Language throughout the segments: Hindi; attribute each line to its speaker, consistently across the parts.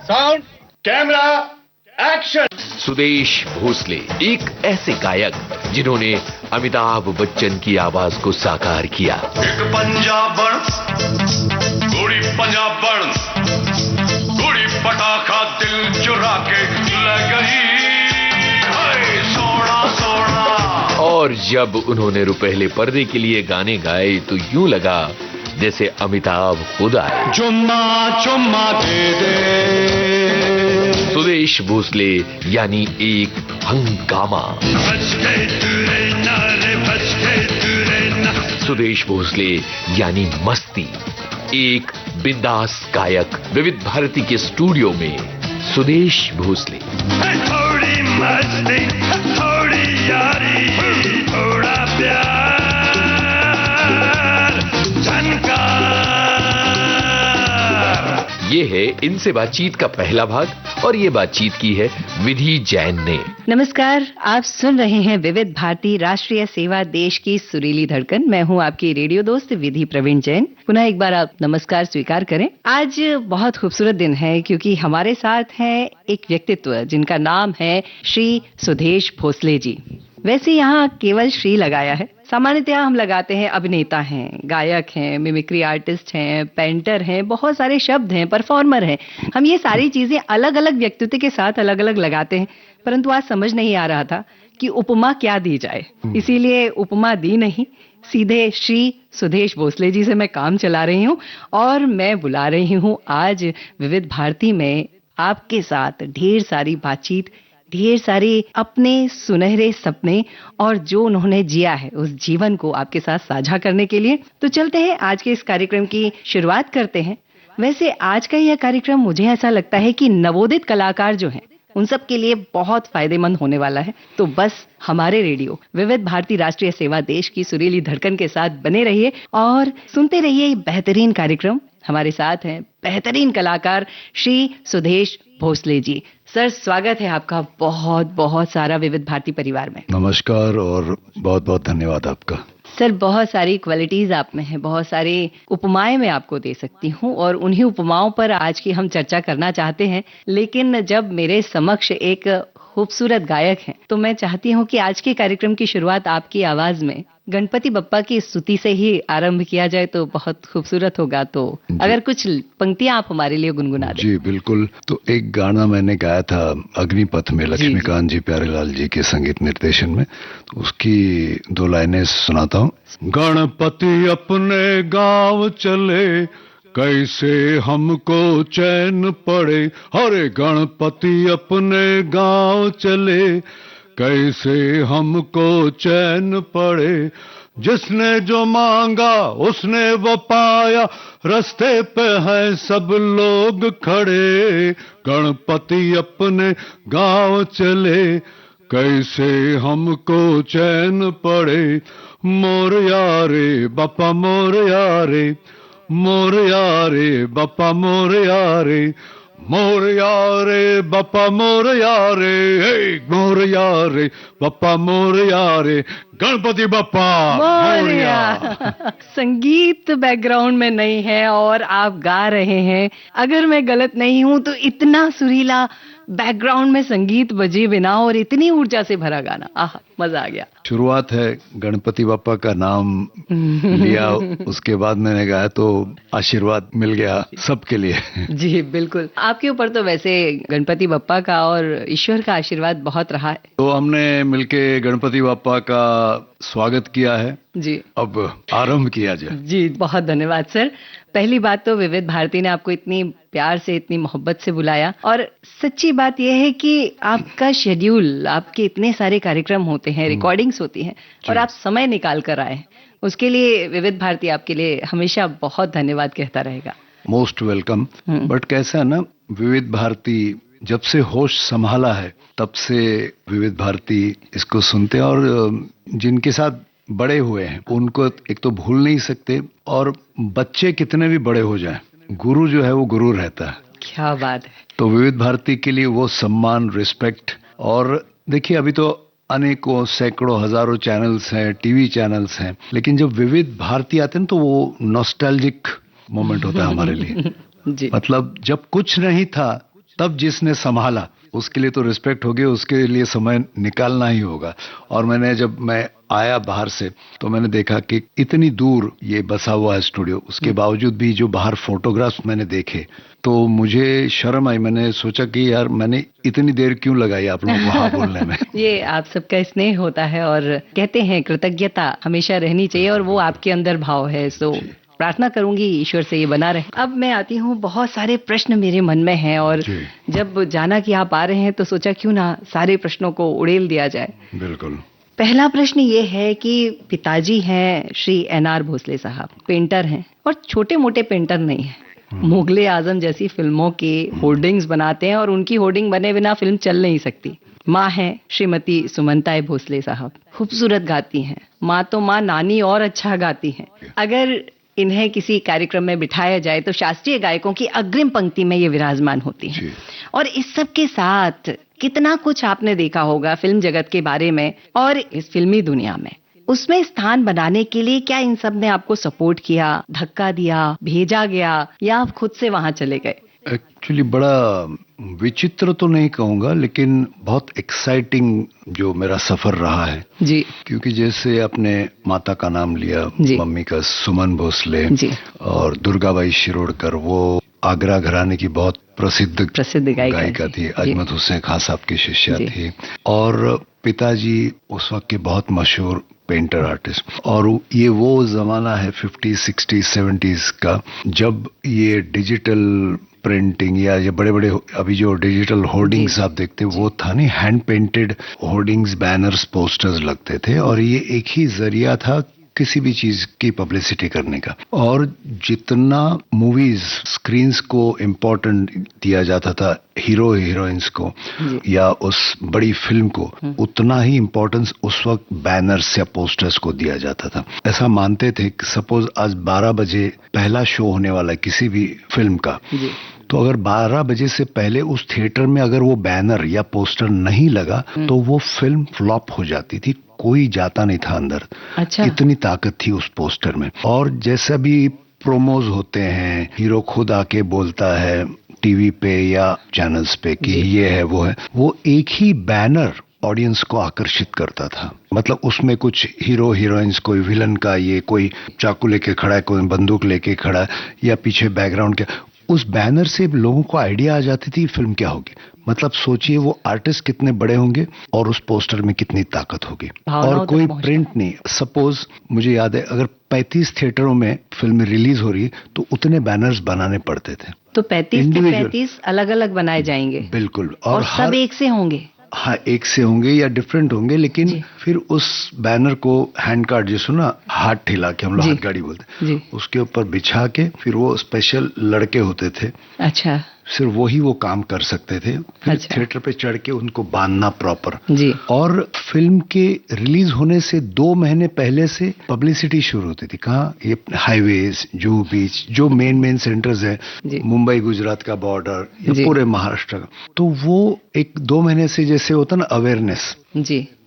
Speaker 1: Sound, camera, action.
Speaker 2: Sudesh Bhosle एक ऐसे गायक जिन्होंने अमिताभ बच्चन की आवाज को साकार किया।
Speaker 3: एक पंजाबण, गोड़ी पंजाबण, गोड़ी पटाखा दिल चुरा के ले गई, सोना सोना।
Speaker 2: और जब उन्होंने रुपहले पर्दे के लिए गाने गाए तो यूं लगा जैसे अमिताभ खुद आए।
Speaker 3: चुम्मा चुम्मा दे दे।
Speaker 2: सुदेश भोसले यानी एक हंगामा। सुदेश भोसले यानी मस्ती, एक बिंदास गायक। विविध भारती के स्टूडियो में सुदेश भोसले।
Speaker 3: थोड़ी मस्ती, थोड़ी यारी, थोड़ा प्यार,
Speaker 2: ये है इनसे बातचीत का पहला भाग और ये बातचीत की है विधि जैन ने।
Speaker 4: नमस्कार, आप सुन रहे हैं विविध भारती राष्ट्रीय सेवा देश की सुरीली धड़कन। मैं हूं आपकी रेडियो दोस्त विधि प्रवीण जैन। पुनः एक बार आप नमस्कार स्वीकार करें। आज बहुत खूबसूरत दिन है क्योंकि हमारे साथ है एक व्यक्तित्व जिनका नाम है श्री सुदेश भोसले जी। वैसे यहाँ केवल श्री लगाया है, सामान्यतः हम लगाते हैं अभिनेता हैं, गायक हैं, मिमिक्री आर्टिस्ट हैं, पेंटर हैं, बहुत सारे शब्द हैं, परफॉर्मर हैं। हम ये सारी चीजें अलग अलग व्यक्तित्व के साथ अलग अलग लगाते हैं, परंतु आज समझ नहीं आ रहा था कि उपमा क्या दी जाए, इसीलिए उपमा दी नहीं, सीधे श्री सुदेश भोसले जी से मैं काम चला रही हूँ और मैं बुला रही हूँ आज विविध भारती में आपके साथ ढेर सारी बातचीत, ढेर सारे अपने सुनहरे सपने और जो उन्होंने जिया है उस जीवन को आपके साथ साझा करने के लिए। तो चलते हैं, आज के इस कार्यक्रम की शुरुआत करते हैं। वैसे आज का यह कार्यक्रम मुझे ऐसा लगता है कि नवोदित कलाकार जो हैं उन सब के लिए बहुत फायदेमंद होने वाला है। तो बस हमारे रेडियो विविध भारती राष्ट्रीय सेवा देश की सुरीली धड़कन के साथ बने रहिए और सुनते रहिए ये बेहतरीन कार्यक्रम। हमारे साथ हैं बेहतरीन कलाकार श्री सुदेश भोसले जी। सर, स्वागत है आपका बहुत बहुत सारा विविध भारती परिवार में।
Speaker 5: नमस्कार और बहुत बहुत धन्यवाद आपका।
Speaker 4: सर, बहुत सारी क्वालिटीज आप में हैं, बहुत सारी उपमाएं मैं आपको दे सकती हूं और उन्हीं उपमाओं पर आज की हम चर्चा करना चाहते हैं। लेकिन जब मेरे समक्ष एक खूबसूरत गायक हैं तो मैं चाहती हूं कि आज के कार्यक्रम की शुरुआत आपकी आवाज में गणपति बप्पा की स्तुति से ही आरंभ किया जाए तो बहुत खूबसूरत होगा। तो अगर कुछ पंक्तियां आप हमारे लिए गुनगुना दें।
Speaker 5: जी बिल्कुल। तो एक गाना मैंने गाया था अग्निपथ में, लक्ष्मीकांत जी प्यारेलाल जी के संगीत निर्देशन में, उसकी दो लाइनें सुनाता हूँ। गणपति अपने गांव चले, कैसे हमको चैन पड़े, अरे गणपति अपने गांव चले, कैसे हमको चैन पड़े, जिसने जो मांगा उसने वो पाया, रास्ते पे हैं सब लोग खड़े, गणपति अपने गांव चले, कैसे हमको चैन पड़े, मोरया रे बापा मोरया रे, मोरया रे बापा मोरया रे, मोरया रे बापा मोरया रे, मोरया रे बापा मोरया रे, गणपति बप्पा मोरया।
Speaker 4: संगीत बैकग्राउंड में नहीं है और आप गा रहे हैं। अगर मैं गलत नहीं हूं तो इतना सुरीला बैकग्राउंड में संगीत बजे बिना और इतनी ऊर्जा से भरा गाना, आह, मजा आ गया।
Speaker 5: शुरुआत है, गणपति बप्पा का नाम लिया, उसके बाद मैंने गाया तो आशीर्वाद मिल गया सबके लिए।
Speaker 4: जी बिल्कुल, आपके ऊपर तो वैसे गणपति बप्पा का और ईश्वर का आशीर्वाद बहुत रहा है।
Speaker 5: तो हमने मिलके गणपति बप्पा का स्वागत किया है
Speaker 4: जी।
Speaker 5: अब आरंभ किया जाए।
Speaker 4: जी बहुत धन्यवाद सर। पहली बात तो विविध भारती ने आपको इतनी प्यार से, इतनी मोहब्बत से बुलाया और सच्ची बात यह है कि आपका शेड्यूल, आपके इतने सारे कार्यक्रम होते हैं, रिकॉर्डिंग्स होती हैं और आप समय निकाल कर आए, उसके लिए विविध भारती आपके लिए हमेशा बहुत धन्यवाद कहता रहेगा।
Speaker 5: Most welcome. बट कैसा है ना, विविध भारती जब से होश संभाला है तब से विविध भारती इसको सुनते हैं और जिनके साथ बड़े हुए हैं उनको एक तो भूल नहीं सकते, और बच्चे कितने भी बड़े हो जाएं, गुरु जो है वो गुरु रहता है।
Speaker 4: क्या बात है।
Speaker 5: तो विविध भारती के लिए वो सम्मान, रिस्पेक्ट। और देखिए अभी तो अनेकों सैकड़ों हजारों चैनल्स हैं, टीवी चैनल्स हैं, लेकिन जब विविध भारती आते हैं तो वो नॉस्टैल्जिक मोमेंट होता है हमारे लिए।
Speaker 4: जी।
Speaker 5: मतलब जब कुछ नहीं था तब जिसने संभाला उसके लिए तो रिस्पेक्ट होगी, उसके लिए समय निकालना ही होगा। और जब मैं आया बाहर से तो मैंने देखा कि इतनी दूर ये बसा हुआ है स्टूडियो, उसके बावजूद भी जो बाहर फोटोग्राफ्स मैंने देखे तो मुझे शर्म आई। मैंने सोचा कि यार मैंने इतनी देर क्यों लगाई आप लोगों को वहाँ बोलने में।
Speaker 4: ये आप सबका स्नेह होता है और कहते हैं कृतज्ञता हमेशा रहनी चाहिए और वो आपके अंदर भाव है। सो प्रार्थना करूंगी ईश्वर से ये बना रहे। अब मैं आती हूँ, बहुत सारे प्रश्न मेरे मन में हैं और जब जाना कि आप आ रहे हैं तो सोचा क्यों ना सारे प्रश्नों को उड़ेल दिया जाए।
Speaker 5: बिल्कुल।
Speaker 4: पहला प्रश्न ये है कि पिताजी हैं श्री एन.आर. भोसले साहब, पेंटर हैं और छोटे मोटे पेंटर नहीं हैं। मुगले आजम जैसी फिल्मों के होर्डिंग्स बनाते हैं और उनकी होर्डिंग बने बिना फिल्म चल नहीं सकती। माँ हैं श्रीमती सुमनताई भोसले साहब, खूबसूरत गाती हैं। माँ तो माँ, नानी और अच्छा गाती हैं। अगर इन्हें किसी कार्यक्रम में बिठाया जाए तो शास्त्रीय गायकों की अग्रिम पंक्ति में ये विराजमान होती हैं। और इस सब के साथ कितना कुछ आपने देखा होगा फिल्म जगत के बारे में और इस फिल्मी दुनिया में, उसमें स्थान बनाने के लिए क्या इन सब ने आपको सपोर्ट किया, धक्का दिया, भेजा गया या आप खुद से वहां चले गए?
Speaker 5: एक्चुअली बड़ा विचित्र तो नहीं कहूंगा, लेकिन बहुत एक्साइटिंग जो मेरा सफर रहा है
Speaker 4: जी।
Speaker 5: क्योंकि जैसे आपने माता का नाम लिया, मम्मी का सुमन भोसले जी। और दुर्गाबाई शिरोडकर, वो आगरा घराने की बहुत प्रसिद्ध गायिका थी। अजमत हुसैन खान साहब की शिष्या थी। और पिताजी उस वक्त के बहुत मशहूर पेंटर आर्टिस्ट। और ये वो जमाना है 50s, 60s, 70s का, जब ये डिजिटल प्रिंटिंग या ये बड़े बड़े अभी जो डिजिटल होर्डिंग्स आप देखते हैं वो था नहीं, hand painted hoardings, banners, posters लगते थे और ये एक ही जरिया था किसी भी चीज की पब्लिसिटी करने का। और जितना मूवीज स्क्रीन्स को इम्पोर्टेंट दिया जाता था, हीरो हीरोइंस को या उस बड़ी फिल्म को, उतना ही इम्पोर्टेंस उस वक्त बैनर्स या पोस्टर्स को दिया जाता था। ऐसा मानते थे कि सपोज आज 12 बजे पहला शो होने वाला है किसी भी फिल्म का, तो अगर 12 बजे से पहले उस थिएटर में अगर वो बैनर या पोस्टर नहीं लगा तो वो फिल्म फ्लॉप हो जाती थी, कोई जाता नहीं था अंदर। अच्छा। इतनी ताकत थी उस पोस्टर में। और जैसा भी प्रोमोज होते हैं, हीरो खुद आके बोलता है टीवी पे या चैनल्स पे कि ये है वो है, वो एक ही बैनर ऑडियंस को आकर्षित करता था। मतलब उसमें कुछ हीरो हीरोइंस, कोई विलन का, ये कोई चाकू लेके खड़ा है, कोई बंदूक लेके खड़ा है या पीछे बैकग्राउंड के, उस बैनर से लोगों को आइडिया आ जाती थी फिल्म क्या होगी। मतलब सोचिए वो आर्टिस्ट कितने बड़े होंगे और उस पोस्टर में कितनी ताकत होगी। और कोई प्रिंट नहीं। सपोज मुझे याद है अगर 35 थिएटरों में फिल्म रिलीज हो रही तो उतने बैनर्स बनाने पड़ते थे।
Speaker 4: तो 35 अलग अलग बनाए जाएंगे?
Speaker 5: बिल्कुल।
Speaker 4: और सब एक से होंगे?
Speaker 5: हाँ, एक से होंगे या डिफरेंट होंगे, लेकिन फिर उस बैनर को हैंड कार्ड जिसको ना हाथ ठेला के, हम लोग हाथ गाड़ी बोलते हैं, उसके ऊपर बिछा के फिर वो स्पेशल लड़के होते थे। अच्छा। सिर्फ वही वो काम कर सकते थे। फिर थिएटर पे चढ़ के उनको बांधना प्रॉपर। और फिल्म के रिलीज होने से 2 महीने पहले से पब्लिसिटी शुरू होती थी। कहाँ? ये हाईवेज, जुहू बीच, जो मेन सेंटर्स है, मुंबई गुजरात का बॉर्डर या पूरे महाराष्ट्र का, तो वो 1-2 महीने से जैसे होता ना अवेयरनेस,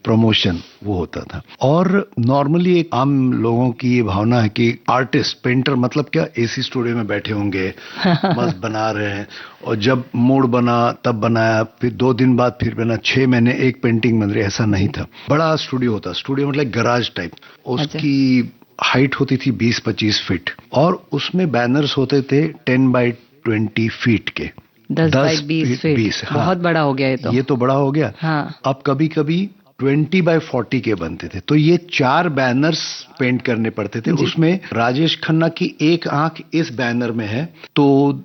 Speaker 5: प्रमोशन, वो होता था। और नॉर्मली एक आम लोगों की ये भावना है कि आर्टिस्ट, पेंटर मतलब क्या, एसी स्टूडियो में बैठे होंगे, मस्त बना रहे हैं, और जब मूड बना तब बनाया, फिर 2 दिन बाद फिर बना, 6 महीने एक पेंटिंग बन रही, ऐसा नहीं था। बड़ा स्टूडियो होता, स्टूडियो मतलब गराज टाइप। उसकी हाइट होती थी 20-25 फीट और उसमें बैनर्स होते थे 10 by 20 फीट के।
Speaker 4: 10 by 20 फीट। हाँ, बहुत बड़ा हो गया
Speaker 5: ये तो बड़ा हो गया। हाँ। अब कभी कभी 20 by 40 के बनते थे, तो ये 4 बैनर्स पेंट करने पड़ते थे। उसमें राजेश खन्ना की एक आंख इस बैनर में है तो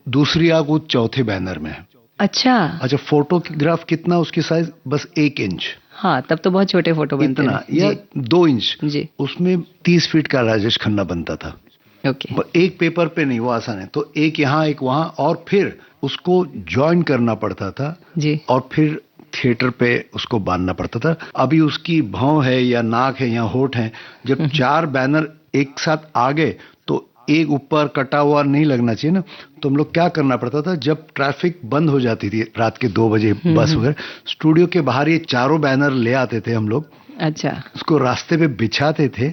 Speaker 5: दूसरी आंख वो चौथे बैनर में है। अच्छा, फोटोग्राफ कितना उसकी साइज? बस 1 इंच। हाँ, तब तो बहुत छोटे फोटो बनते थे। इतना या 2 इंच जी। उसमें 30 फीट का राजेश खन्ना बनता था। ओके। एक पेपर पे नहीं, वो आसान है। तो एक यहाँ एक वहां, और फिर उसको ज्वाइन करना पड़ता था जी। और फिर थिएटर पे उसको बांधना पड़ता था। अभी उसकी भौं है या नाक है या होठ है, जब 4 बैनर एक साथ आ गए तो एक ऊपर कटा हुआ नहीं लगना चाहिए ना, तो हम लोग क्या करना पड़ता था, जब ट्रैफिक बंद हो जाती थी रात के 2 बजे बस वगैरह, स्टूडियो के बाहर ये 4 बैनर ले आते थे हम लोग। अच्छा। उसको रास्ते पे बिछाते थे,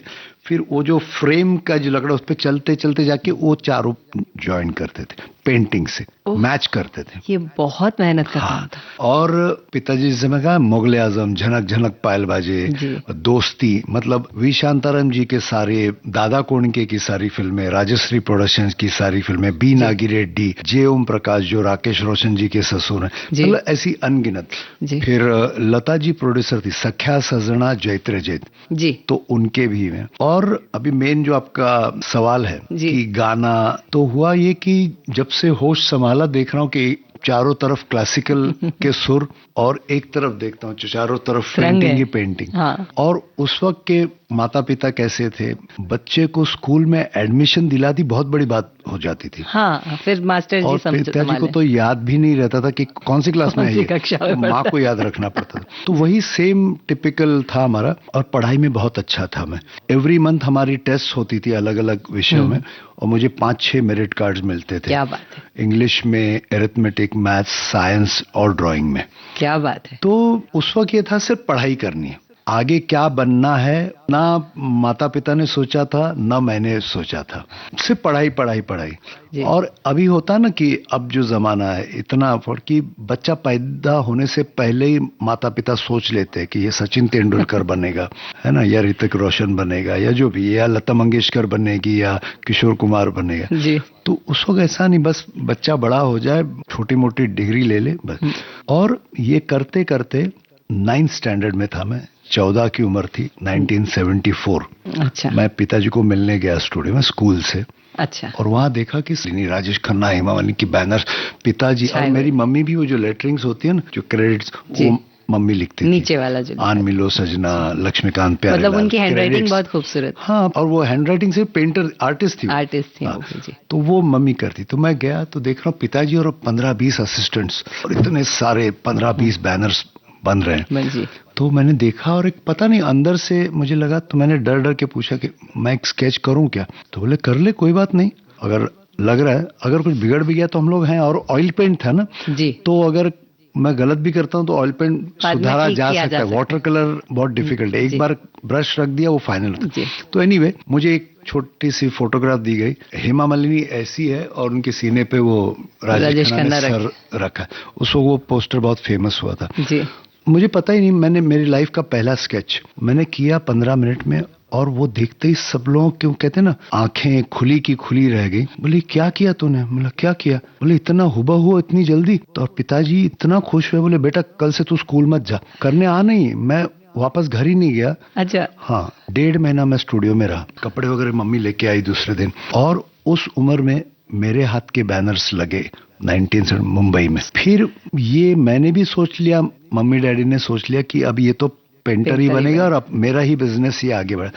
Speaker 5: फिर वो जो फ्रेम का जो लकड़ा उस पे चलते चलते जाके वो चारों ज्वाइन करते थे पेंटिंग से, मैच करते थे।
Speaker 4: ये बहुत मेहनत का काम
Speaker 5: हाँ,
Speaker 4: था।
Speaker 5: और पिताजी जैसे मैं कहा मुगले आजम, झनक झनक पायल बाजे, दोस्ती, मतलब वी शांताराम जी के सारे, दादा कोणके की सारी फिल्में, राजश्री प्रोडक्शंस की सारी फिल्में, बी नागी रेड्डी, जे ओम प्रकाश जो राकेश रोशन जी के ससुर हैं, मतलब ऐसी अनगिनत। फिर लता जी प्रोड्यूसर थी, सख्या सजना जैत्र जैत
Speaker 4: जी,
Speaker 5: तो उनके भी हैं। और अभी मेन जो आपका सवाल है कि गाना, तो हुआ ये कि जब से होश संभाला देख रहा हूँ कि चारों तरफ क्लासिकल के सुर और एक तरफ देखता हूँ चारों तरफ पेंटिंग ही पेंटिंग।
Speaker 4: हाँ।
Speaker 5: और उस वक्त के माता पिता कैसे थे, बच्चे को स्कूल में एडमिशन दिला दी बहुत बड़ी बात हो जाती थी।
Speaker 4: हाँ, फिर मास्टर जी
Speaker 5: और पिताजी को तो याद भी नहीं रहता था कि कौन सी क्लास में है ये, माँ को याद रखना पड़ता था। तो वही सेम टिपिकल था हमारा। और पढ़ाई में बहुत अच्छा था मैं। एवरी मंथ हमारी टेस्ट होती थी अलग अलग विषयों में और मुझे 5-6 मेरिट कार्ड्स मिलते थे।
Speaker 4: क्या बात है।
Speaker 5: इंग्लिश में, अरिथमेटिक, मैथ्स, साइंस और ड्राइंग में।
Speaker 4: क्या बात है।
Speaker 5: तो उस वक्त ये था सिर्फ पढ़ाई करनी है, आगे क्या बनना है ना माता पिता ने सोचा था ना मैंने सोचा था, सिर्फ पढ़ाई पढ़ाई पढ़ाई। और अभी होता ना कि अब जो जमाना है इतना कि बच्चा पैदा होने से पहले ही माता पिता सोच लेते हैं कि ये सचिन तेंदुलकर बनेगा, है ना, या ऋतिक रोशन बनेगा, या जो भी, या लता मंगेशकर बनेगी, या किशोर कुमार बनेगा जी। तो उस वक्त ऐसा नहीं, बस बच्चा बड़ा हो जाए, छोटी मोटी डिग्री ले ले बस। और ये करते करते 9th स्टैंडर्ड में था मैं, 14 की उम्र थी, 1974।
Speaker 4: अच्छा।
Speaker 5: मैं पिताजी को मिलने गया स्टूडियो में स्कूल से।
Speaker 4: अच्छा।
Speaker 5: और वहां देखा कि राजेश खन्ना, हेमा मालिनी की बैनर, पिताजी और मेरी मम्मी भी, वो जो लेटरिंग्स होती है ना, जो क्रेडिट्स, वो मम्मी लिखती थी
Speaker 4: नीचे वाला जो
Speaker 5: आन मिलो सजना, लक्ष्मीकांत प्यारेलाल,
Speaker 4: मतलब उनकी हैंडराइटिंग बहुत खूबसूरत।
Speaker 5: हाँ, और वो हैंडराइटिंग से पेंटर आर्टिस्ट थी।
Speaker 4: हाँ,
Speaker 5: जी। तो वो मम्मी करती। तो मैं गया तो देख रहा हूँ पिताजी और 15-20 असिस्टेंट्स और इतने सारे 15-20 बैनर्स बन रहे हैं। तो मैंने देखा और एक पता नहीं अंदर से मुझे लगा, तो मैंने डर डर के पूछा कि मैं एक स्केच करूं क्या? तो बोले कर ले, कोई बात नहीं, अगर लग रहा है, अगर कुछ बिगड़ भी गया तो हम लोग हैं। और ऑयल पेंट था ना जी, तो अगर मैं गलत भी करता हूं तो ऑयल पेंट सुधारा जा सकता है, वाटर कलर बहुत डिफिकल्ट है, एक बार ब्रश रख दिया वो फाइनल। तो एनीवे मुझे एक छोटी सी फोटोग्राफ दी गई, हेमा मालिनी ऐसी है और उनके सीने पे वो राजेश खन्ना ने सर रखा। उस वक्त वो पोस्टर बहुत फेमस हुआ था जी। मुझे पता ही नहीं, मैंने मेरी लाइफ का पहला स्केच मैंने किया 15 मिनट में, और वो देखते ही सब लोग, क्यों कहते ना, आंखें खुली की खुली रह गई। बोले क्या किया तूने? बोला क्या किया? बोले इतना हुबहू इतनी जल्दी। तो पिताजी इतना खुश हुए, बोले बेटा कल से तू स्कूल मत जा, करने आ नहीं। मैं वापस घर ही नहीं गया। अच्छा। हाँ, 1.5 महीना मैं स्टूडियो में रहा, कपड़े वगैरह मम्मी लेके आई दूसरे दिन। और उस उम्र में मेरे हाथ के बैनर्स लगे 19 मुंबई में। फिर ये मैंने भी सोच लिया, मम्मी डैडी ने सोच लिया कि अब ये तो पेंटर ही बनेगा और अब मेरा ही बिजनेस ही आगे बढ़ा।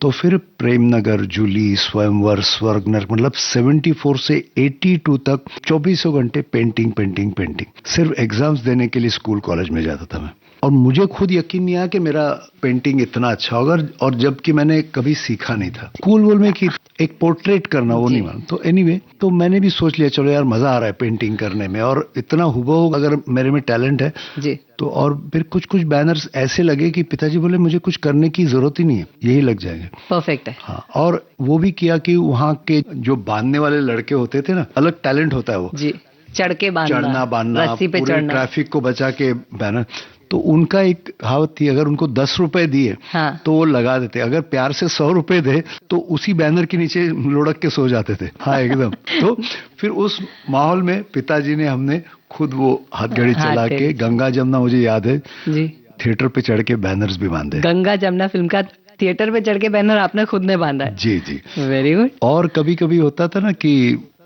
Speaker 5: तो फिर प्रेमनगर, जूली, स्वयंवर, स्वर्गनर, मतलब 74 से 82 तक 24 घंटे पेंटिंग पेंटिंग पेंटिंग। सिर्फ एग्जाम्स देने के लिए स्कूल कॉलेज में जाता था मैं। और मुझे खुद यकीन नहीं आया कि मेरा पेंटिंग इतना अच्छा होगा, और जबकि मैंने कभी सीखा नहीं था। स्कूल वोल में कि एक पोर्ट्रेट करना वो नहीं माना। तो एनीवे, तो मैंने भी सोच लिया चलो यार मजा आ रहा है पेंटिंग करने में, और इतना हुबहू अगर मेरे में टैलेंट है जी। तो और फिर कुछ कुछ बैनर्स ऐसे लगे कि पिताजी बोले मुझे कुछ करने की जरूरत ही नहीं है, यही लग जाएंगे। परफेक्ट है। हाँ, और वो भी किया कि वहाँ के जो बांधने वाले लड़के होते थे ना, अलग टैलेंट होता है वो जी, चढ़ना बांधना, रस्सी पे चढ़ना, ट्रैफिक को बचा के बैनर। तो उनका एक कहावत थी, अगर उनको 10 रुपए दिए हाँ, तो वो लगा देते, अगर प्यार से 100 रुपए दे तो उसी बैनर के नीचे लुढ़क के सो जाते थे। हाँ एकदम। तो फिर उस माहौल में पिताजी ने, हमने खुद वो हाथगड़ी चला के, गंगा जमुना मुझे याद है जी, थिएटर पे चढ़ के बैनर्स भी बांधे। गंगा जमुना फिल्म का थिएटर पे चढ़ के बैनर आपने खुद ने बांधा है? जी जी, वेरी गुड। और कभी कभी होता था ना कि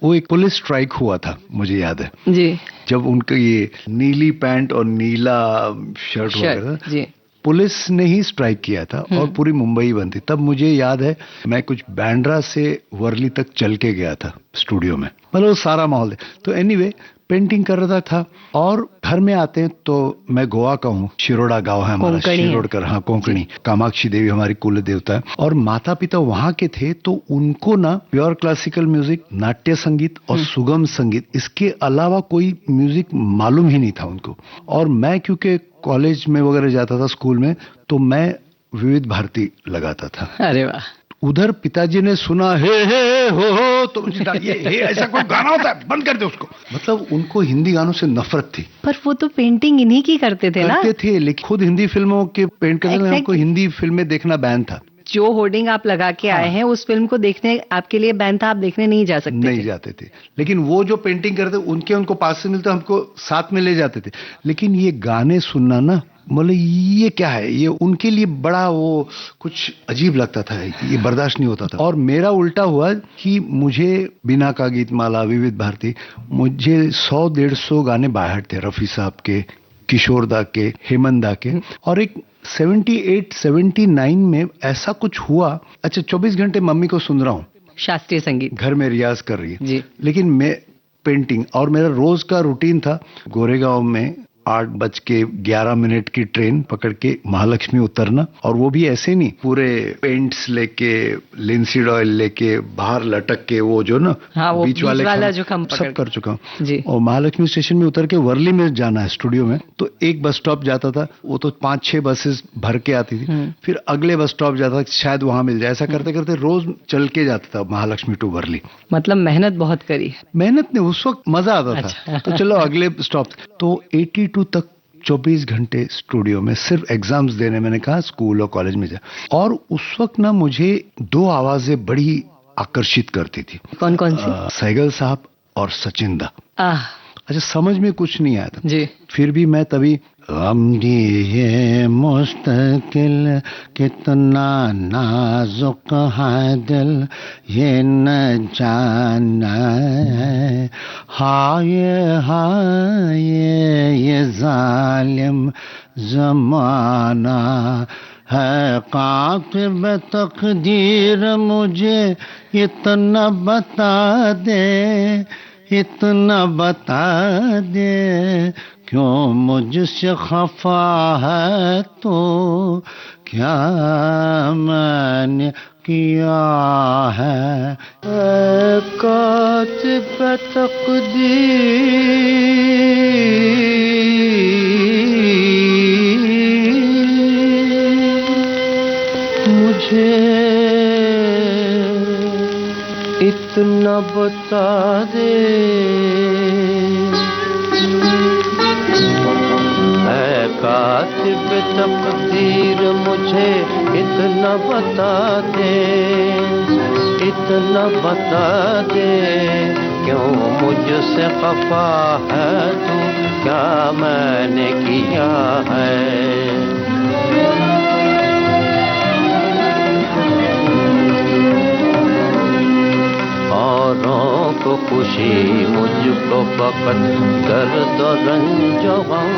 Speaker 5: वो एक पुलिस स्ट्राइक हुआ था, मुझे याद है जी, जब उनका ये नीली पैंट और नीला शर्ट हुआ करता जी, पुलिस ने ही स्ट्राइक किया था और पूरी मुंबई बंद थी। तब मुझे याद है मैं कुछ बांद्रा से वर्ली तक चल के गया था स्टूडियो में, मतलब सारा माहौल। तो एनीवे पेंटिंग कर रहा था। और घर में आते हैं तो मैं गोवा का हूँ, शिरोडा गांव है हमारा, शिरोडकर, हाँ कोंकणी, कामाक्षी देवी हमारी कुल देवता है। और माता पिता वहाँ के थे, तो उनको ना प्योर क्लासिकल म्यूजिक, नाट्य संगीत और सुगम संगीत, इसके अलावा कोई म्यूजिक मालूम ही नहीं था उनको। और मैं क्योंकि कॉलेज में वगैरह जाता था, स्कूल में, तो मैं विविध भारती लगाता था। अरे वाह। उधर पिताजी ने सुना हे हो तो ये ऐसा कोई गाना होता है, बंद कर दे उसको। मतलब उनको हिंदी गानों से नफरत थी।
Speaker 4: पर वो तो पेंटिंग इन्हीं की करते थे ना।
Speaker 5: करते थे, लेकिन खुद हिंदी फिल्मों के पेंट करने में हमको हिंदी फिल्में देखना बैन था।
Speaker 4: जो होर्डिंग आप लगा के आए हैं उस फिल्म को देखने आपके लिए बैन था, आप देखने नहीं जा सकते
Speaker 5: नहीं जाते थे। लेकिन वो जो पेंटिंग करते उनको पास से मिलते, हमको साथ में ले जाते थे। लेकिन ये गाने सुनना ना, मतलब ये क्या है, ये उनके लिए बड़ा वो कुछ अजीब लगता था, ये बर्दाश्त नहीं होता था। और मेरा उल्टा हुआ कि मुझे बिना का गीतमाला, विविध भारती, मुझे 100-150 गाने बाहर थे, रफी साहब के, किशोर दा के, हेमंत दा के। और एक 78-79 में ऐसा कुछ हुआ, अच्छा 24 घंटे मम्मी को सुन रहा हूँ,
Speaker 4: शास्त्रीय संगीत
Speaker 5: घर में रियाज कर रही है
Speaker 4: जी,
Speaker 5: लेकिन मैं पेंटिंग। और मेरा रोज का रूटीन था, गोरेगांव में 8:11 की ट्रेन पकड़ के महालक्ष्मी उतरना, और वो भी ऐसे नहीं, पूरे पेंट्स लेके, लिंसीड ऑयल लेके, बाहर लटक के, वो जो ना
Speaker 4: वो
Speaker 5: बीच वाला
Speaker 4: जो खम
Speaker 5: सब कर चुका हूँ
Speaker 4: जी।
Speaker 5: और महालक्ष्मी स्टेशन में उतर के वर्ली में जाना है स्टूडियो में, तो एक बस स्टॉप जाता था, वो तो 5-6 बसेस भर के आती थी, फिर अगले बस स्टॉप जाता था, शायद वहां मिल जाए। ऐसा करते करते रोज चल के जाता था महालक्ष्मी टू वर्ली।
Speaker 4: मतलब मेहनत बहुत करी।
Speaker 5: मेहनत नहीं, उस वक्त मजा आता था। तो चलो अगले स्टॉप, तो 82 तक 24 घंटे स्टूडियो में, सिर्फ एग्जाम्स देने। मैंने कहा स्कूल और कॉलेज में जा। और उस वक्त ना मुझे 2 आवाजें बड़ी आकर्षित करती थी।
Speaker 4: कौन कौन सी?
Speaker 5: सैगल साहब और सचिन दा। अच्छा, समझ में कुछ नहीं आया था
Speaker 4: जी।
Speaker 5: फिर भी मैं तभी ये मुस्तकिल कितना नाजुक है दिल, ये न जाना हाय हाय ये जालिम जमाना है, कातिब तकदीर मुझे इतना बता दे, इतना बता दे, क्यों मुझसे खफा है तो क्या मैंने किया है। कातिब तकदीर मुझे इतना बता दे, कातिब तकदीर मुझे इतना बता दे, इतना बता दे, क्यों मुझसे खफा है तू, क्या मैंने किया है। औरों को खुशी, मुझको फकत दर्द और रंज गम,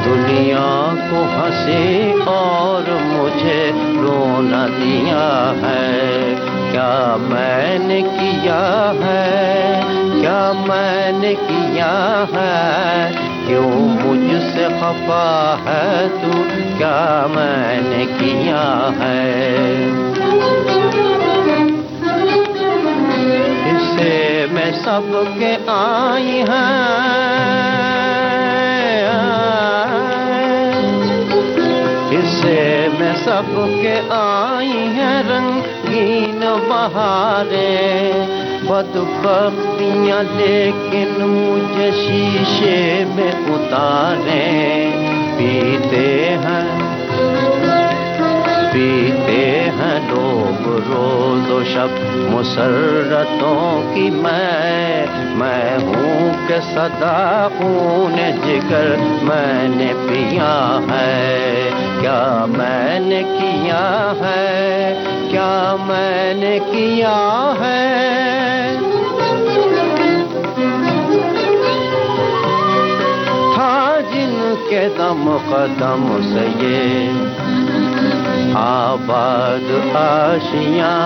Speaker 5: दुनिया को हंसी और मुझे रोना दिया है। क्या मैंने किया है, क्या मैंने किया है, क्यों मुझसे खफा है तू, क्या मैंने किया है। इससे मैं सबके आई हैं, इससे मैं सबके आई हैं रंगीन बहारें, बदबख्तियाँ लेकिन मुझे शीशे में उतारे। पीते हैं लोग रोज व शब मुसर्रतों की, मैं हूँ कि सदा खून जिगर मैंने पिया है। क्या मैंने किया है, क्या मैंने किया है। था जिनके दम कदम से ये आबाद आशियाँ,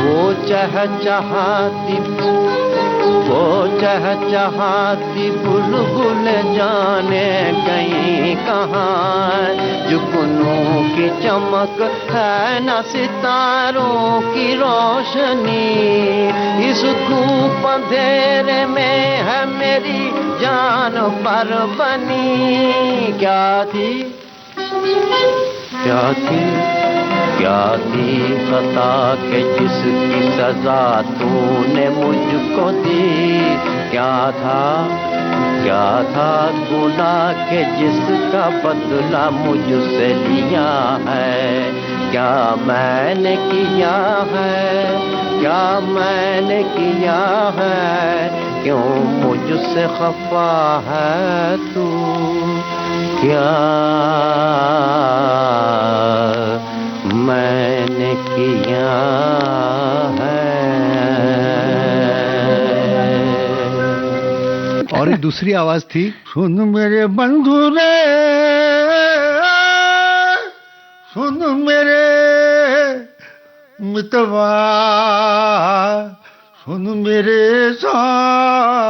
Speaker 5: वो चहचहाती बुलबुल जाने कहीं कहाँ, जुगनू की चमक है न सितारों की रोशनी, इस धूप अंधेरे में है मेरी जान पर बनी। क्या थी, क्या थी
Speaker 6: क्या थी खता के जिसकी सजा तूने मुझको दी, क्या था गुनाह के जिसका बदला मुझसे लिया है, क्या मैंने किया है, क्या मैंने किया है, क्यों मुझसे खफा है तू, क्या मैंने किया है।
Speaker 5: और एक दूसरी आवाज थी, सुन मेरे बंधु रे, सुन मेरे मितवा, सुन मेरे साथी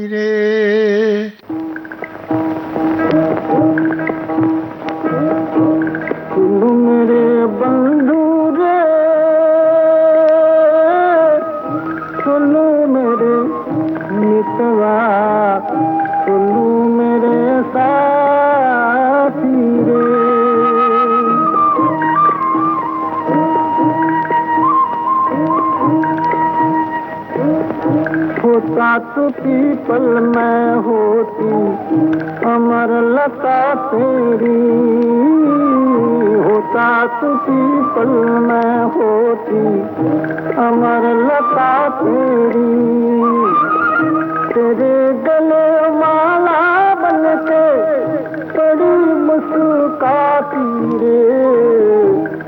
Speaker 5: रे।
Speaker 6: सुन मेरे बंधु रे, सुन मेरे मितवा, सुन मेरे साथी रे। होता तो पीपल में होती अमर लता तेरी, होता तो पीपल में होती अमर लता तेरी, तेरे गले माला बनके बड़ी मुस्कुराती रे,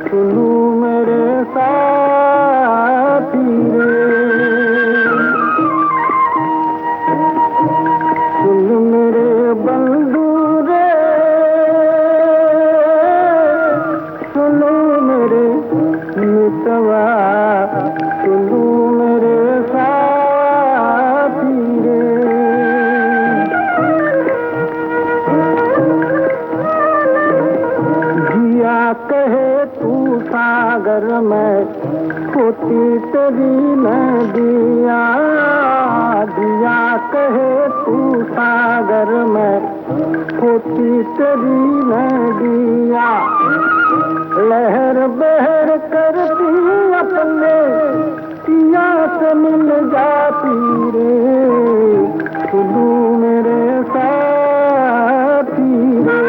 Speaker 6: सुनू मेरे साथी रे। सुन मेरे बंधु रे, सुनो मेरे मितवा, सुनो मेरे साथी रे। जिया कहे तू सागर में होती तेरी नदिया, दिया कहे तू सागर में होती तेरी नदिया, लहर बहर करती अपने पिया से मिल जाती रे, सुनू मेरे साथी रे।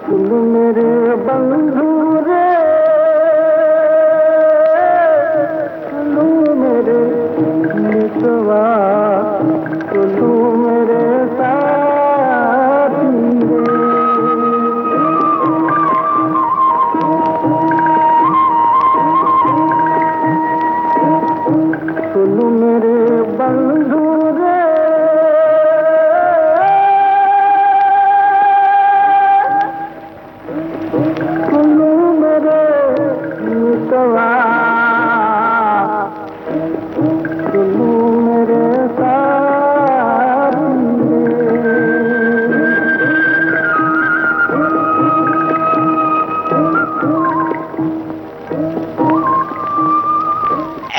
Speaker 6: सुन मेरे बंधु रे, सुनो मेरे मितवा, सुनो मेरे साथी रे। सुनो मेरे बंधु रे, सुनो मेरे मितवा, सुनो मेरे साथी रे।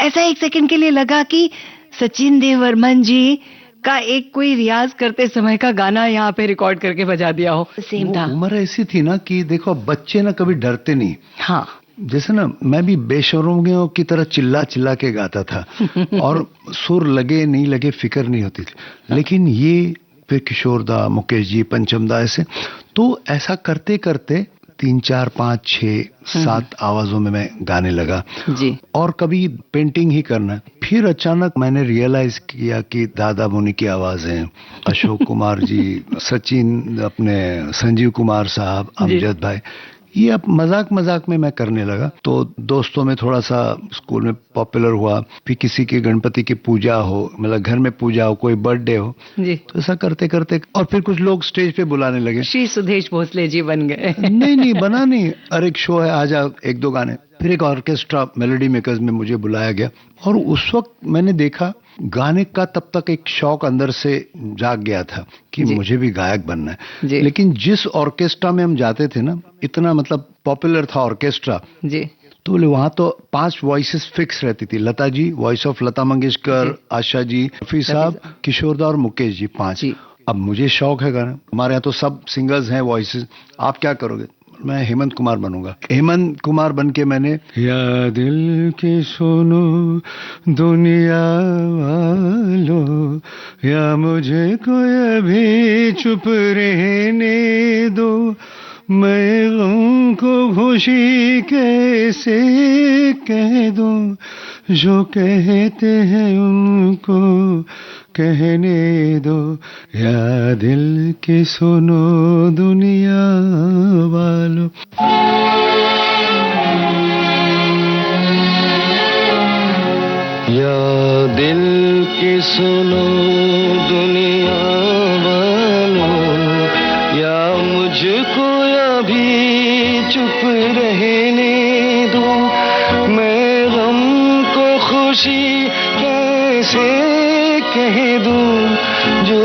Speaker 4: ऐसा एक सेकंड के लिए लगा कि सचिन देव वर्मन जी का एक कोई रियाज करते समय का गाना यहाँ पे रिकॉर्ड करके बजा दिया हो, सेम था।
Speaker 5: उम्र ऐसी थी ना कि देखो बच्चे ना कभी डरते नहीं।
Speaker 4: हाँ,
Speaker 5: जैसे ना मैं भी बेशर्मियों की तरह चिल्ला चिल्ला के गाता था और सुर लगे नहीं लगे फिक्र नहीं होती थी, लेकिन ये फिर किशोर दा, मुकेश जी, पंचम दा, ऐसे तो ऐसा करते करते 3, 4, 5, 6, 7 आवाजों में मैं गाने लगा
Speaker 4: जी।
Speaker 5: और कभी पेंटिंग ही करना। फिर अचानक मैंने रियलाइज किया कि दादा मुनि की आवाजें, अशोक कुमार जी, सचिन, अपने संजीव कुमार साहब, अमजद भाई, ये अब मजाक मजाक में मैं करने लगा। तो दोस्तों में थोड़ा सा स्कूल में पॉपुलर हुआ, फिर किसी की गणपति की पूजा हो, मतलब घर में पूजा हो, कोई बर्थडे हो
Speaker 4: जी,
Speaker 5: तो ऐसा करते करते और फिर कुछ लोग स्टेज पे बुलाने लगे।
Speaker 4: श्री सुदेश भोसले जी बन गए।
Speaker 5: नहीं बना नहीं, अरे एक शो है, आजा 1-2 गाने। फिर एक ऑर्केस्ट्रा मेलोडी मेकर्स में मुझे बुलाया गया और उस वक्त मैंने देखा गाने का तब तक एक शौक अंदर से जाग गया था कि मुझे भी गायक बनना है। लेकिन जिस ऑर्केस्ट्रा में हम जाते थे ना, इतना मतलब पॉपुलर था ऑर्केस्ट्रा
Speaker 4: जी,
Speaker 5: तो बोले वहां तो 5 वॉइसेस फिक्स रहती थी। लता जी, वॉइस ऑफ लता मंगेशकर, आशा जी, रफी साहब, किशोर दा और मुकेश जी, 5। अब मुझे शौक है गाना, हमारे यहाँ तो सब सिंगर्स हैं, वॉइसेस, आप क्या करोगे? मैं हेमंत कुमार बनूंगा। हेमंत कुमार बन के मैंने या दिल की सुनो दुनिया वालों, या मुझे कोई अभी चुप रहने दो, मैं गम को खुशी कैसे कह दूं, जो कहते हैं उनको कहने दो, या दिल की सुनो दुनिया वालों।
Speaker 6: या दिल की सुनो दुनिया वालों, या मुझको अभी चुप रहने दो, मैं गम को खुशी कैसे कह दूं, जो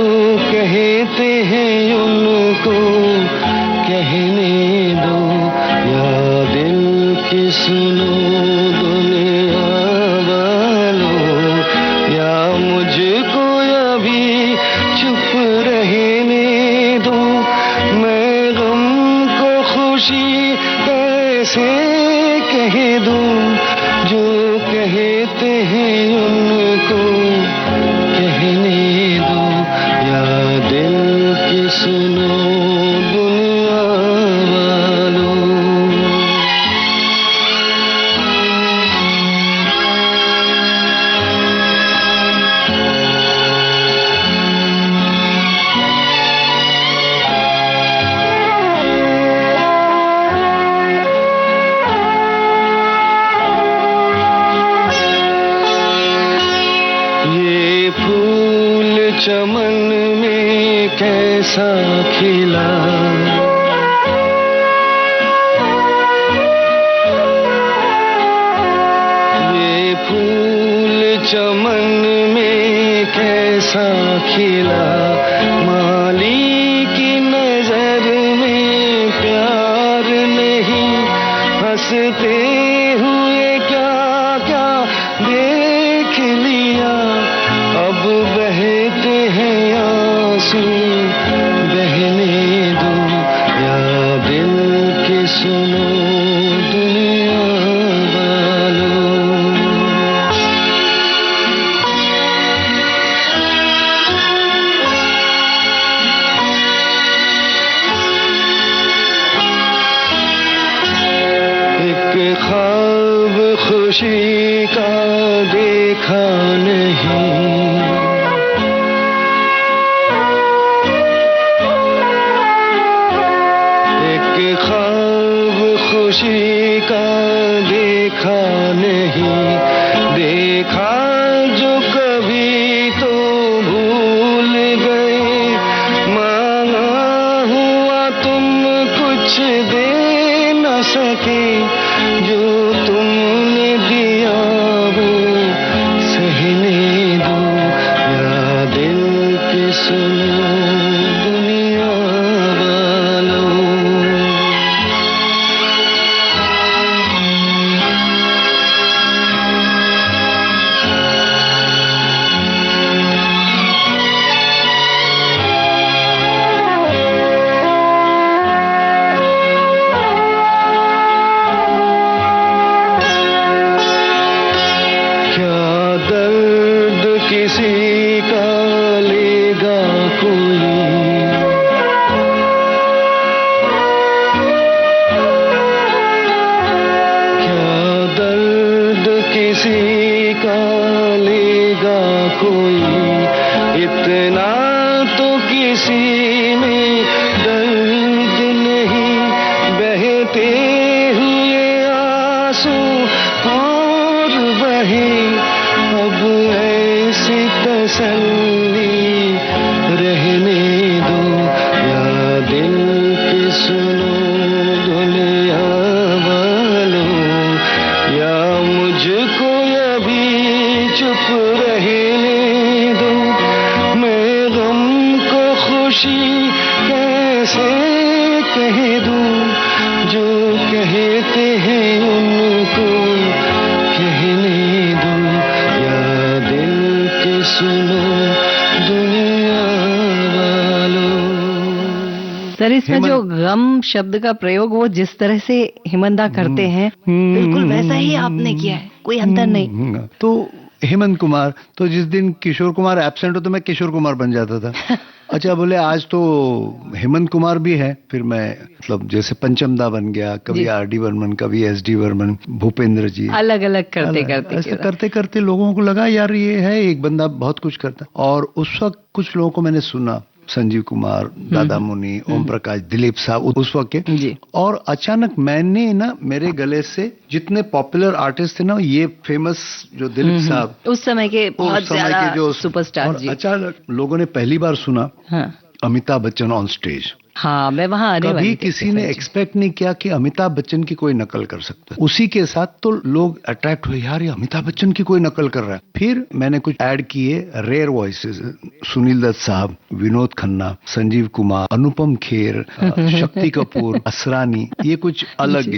Speaker 6: कहते हैं उनको कहने दो, या दिल की सुनो दुनिया वालों, या मुझको अभी चुप रहने दो, मैं गम को खुशी कैसे कह दूं, जो कहते हैं उनको कहने दो, या दिल की सुनो दुनिया वालों। ये फूल चमन में कैसा खिला, ये फूल चमन में कैसा खिला, माली की नजर में प्यार नहीं, हंसते हुए क्या क्या देख लिया, अब बहते हैं आंसू बहने दो, या दिल की सुनो दुनिया वालों। एक ख्वाब खुशी का देखा नहीं, एक ख्वाब खुशी का देखा नहीं, देखा जो कभी तो भूल गए, मांगा हुआ तुम कुछ दे न सके, जो तुमने दिया वो सहने दो, या दिल की सुनो दुनिया वालों। क्या दर्द किसी का लेगा कोई, क्या दर्द किसी का लेगा कोई, इतना तो किसी में दर्द नहीं, बहते हुए आंसू और बहे, अब ऐसी तसल्ली रहने दो, या दिल की सुनो दुनिया वालों, या मुझको अभी चुप रहने दो, मैं गम को खुशी कैसे कह दूं, जो कहते हैं उनको कहने दो, या दिल की सुनो दुनिया वालों।
Speaker 4: सर इसमें जो गम शब्द का प्रयोग वो जिस तरह से हेमंत करते हैं बिल्कुल वैसा ही आपने किया है, कोई अंतर नहीं।
Speaker 5: तो हेमंत कुमार, तो जिस दिन किशोर कुमार एब्सेंट हो तो मैं किशोर कुमार बन जाता था। अच्छा बोले आज तो हेमंत कुमार भी है, फिर मैं मतलब जैसे पंचमदा बन गया, कभी आर.डी. बर्मन, कभी एस.डी. बर्मन, भूपेंद्र जी,
Speaker 4: अलग अलग करते करते
Speaker 5: ऐसा करते करते लोगों को लगा यार ये है एक बंदा बहुत कुछ करता। और उस वक्त कुछ लोगों को मैंने सुना, संजीव कुमार, दादा मुनि, ओम प्रकाश, दिलीप साहब उस वक्त के
Speaker 4: जी।
Speaker 5: और अचानक मैंने ना मेरे गले से जितने पॉपुलर आर्टिस्ट थे ना, ये फेमस जो दिलीप साहब
Speaker 4: उस समय के बहुत ज्यादा
Speaker 5: जो
Speaker 4: सुपरस्टार जी,
Speaker 5: अचानक लोगों ने पहली बार सुना अमिताभ बच्चन ऑन स्टेज।
Speaker 4: हाँ मैं वहां आने वाली
Speaker 5: कभी
Speaker 4: थी।
Speaker 5: किसी ने एक्सपेक्ट नहीं किया कि अमिताभ बच्चन की कोई नकल कर सकता है। उसी के साथ तो लोग अट्रैक्ट हुए, यार ये अमिताभ बच्चन की कोई नकल कर रहा है। फिर मैंने कुछ ऐड किए रेयर वॉइसेस, सुनील दत्त साहब, विनोद खन्ना, संजीव कुमार, अनुपम खेर, शक्ति कपूर, असरानी, ये कुछ अलग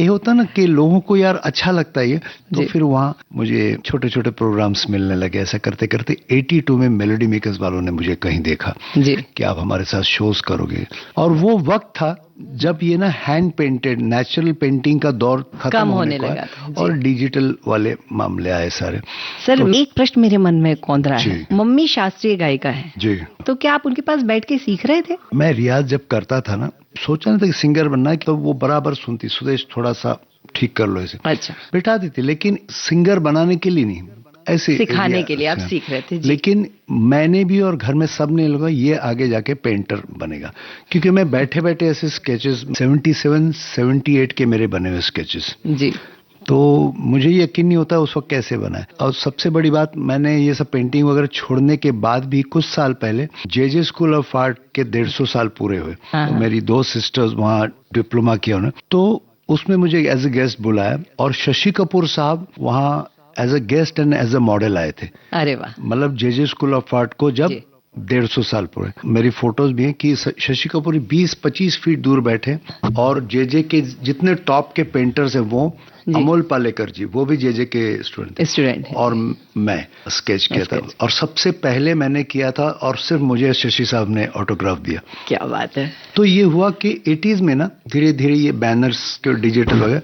Speaker 5: ये होता ना कि लोगों को यार अच्छा लगता है ये, तो फिर वहाँ मुझे छोटे छोटे प्रोग्राम्स मिलने लगे। ऐसा करते करते 82 में मेलोडी मेकर्स वालों ने मुझे कहीं देखा कि आप हमारे साथ शोज करोगे। और वो वक्त था जब ये ना हैंड पेंटेड नेचुरल पेंटिंग का दौर खत्म होने लगा और डिजिटल वाले मामले आए सारे।
Speaker 4: सर तो एक प्रश्न मेरे मन में कौंध रहा है, मम्मी शास्त्रीय गायिका है जी, तो क्या आप उनके पास बैठ के सीख रहे थे?
Speaker 5: मैं रियाज जब करता था ना, सोचा नहीं था कि सिंगर बनना है, तो वो बराबर सुनती, सुदेश थोड़ा सा ठीक कर लो इसे, अच्छा बिठा देती, लेकिन सिंगर बनाने के लिए नहीं, ऐसे
Speaker 4: सिखाने के लिए आप सीख रहे थे जी।
Speaker 5: लेकिन मैंने भी और घर में सबने लगा ये आगे जाके पेंटर बनेगा, क्योंकि मैं बैठे बैठे ऐसे स्केचेस 77 78 के मेरे बने हुए स्केचेस जी, तो मुझे यकीन नहीं होता उस वक्त कैसे बना है। और सबसे बड़ी बात, मैंने ये सब पेंटिंग वगैरह छोड़ने के बाद भी कुछ साल पहले जे स्कूल ऑफ आर्ट के 150 साल पूरे हुए, तो मेरी 2 सिस्टर्स वहाँ डिप्लोमा किया उन्होंने, तो उसमें मुझे एज ए गेस्ट बुलाया और शशि कपूर साहब वहाँ as a guest and as a model आए थे।
Speaker 4: अरे वाह,
Speaker 5: मतलब जे स्कूल ऑफ आर्ट को जब 150 साल पूरे, मेरी फोटोज भी हैं कि शशि कपूर 20-25 फीट दूर बैठे और जे के जितने टॉप के पेंटर्स हैं वो अमोल पालेकर जी, वो भी जे के स्टूडेंट और मैं स्केच किया था, और सबसे पहले मैंने किया था और सिर्फ मुझे शशि साहब ने ऑटोग्राफ दिया।
Speaker 4: क्या बात है।
Speaker 5: तो ये हुआ कि 80s में ना धीरे धीरे ये बैनर्स के डिजिटल हो गए,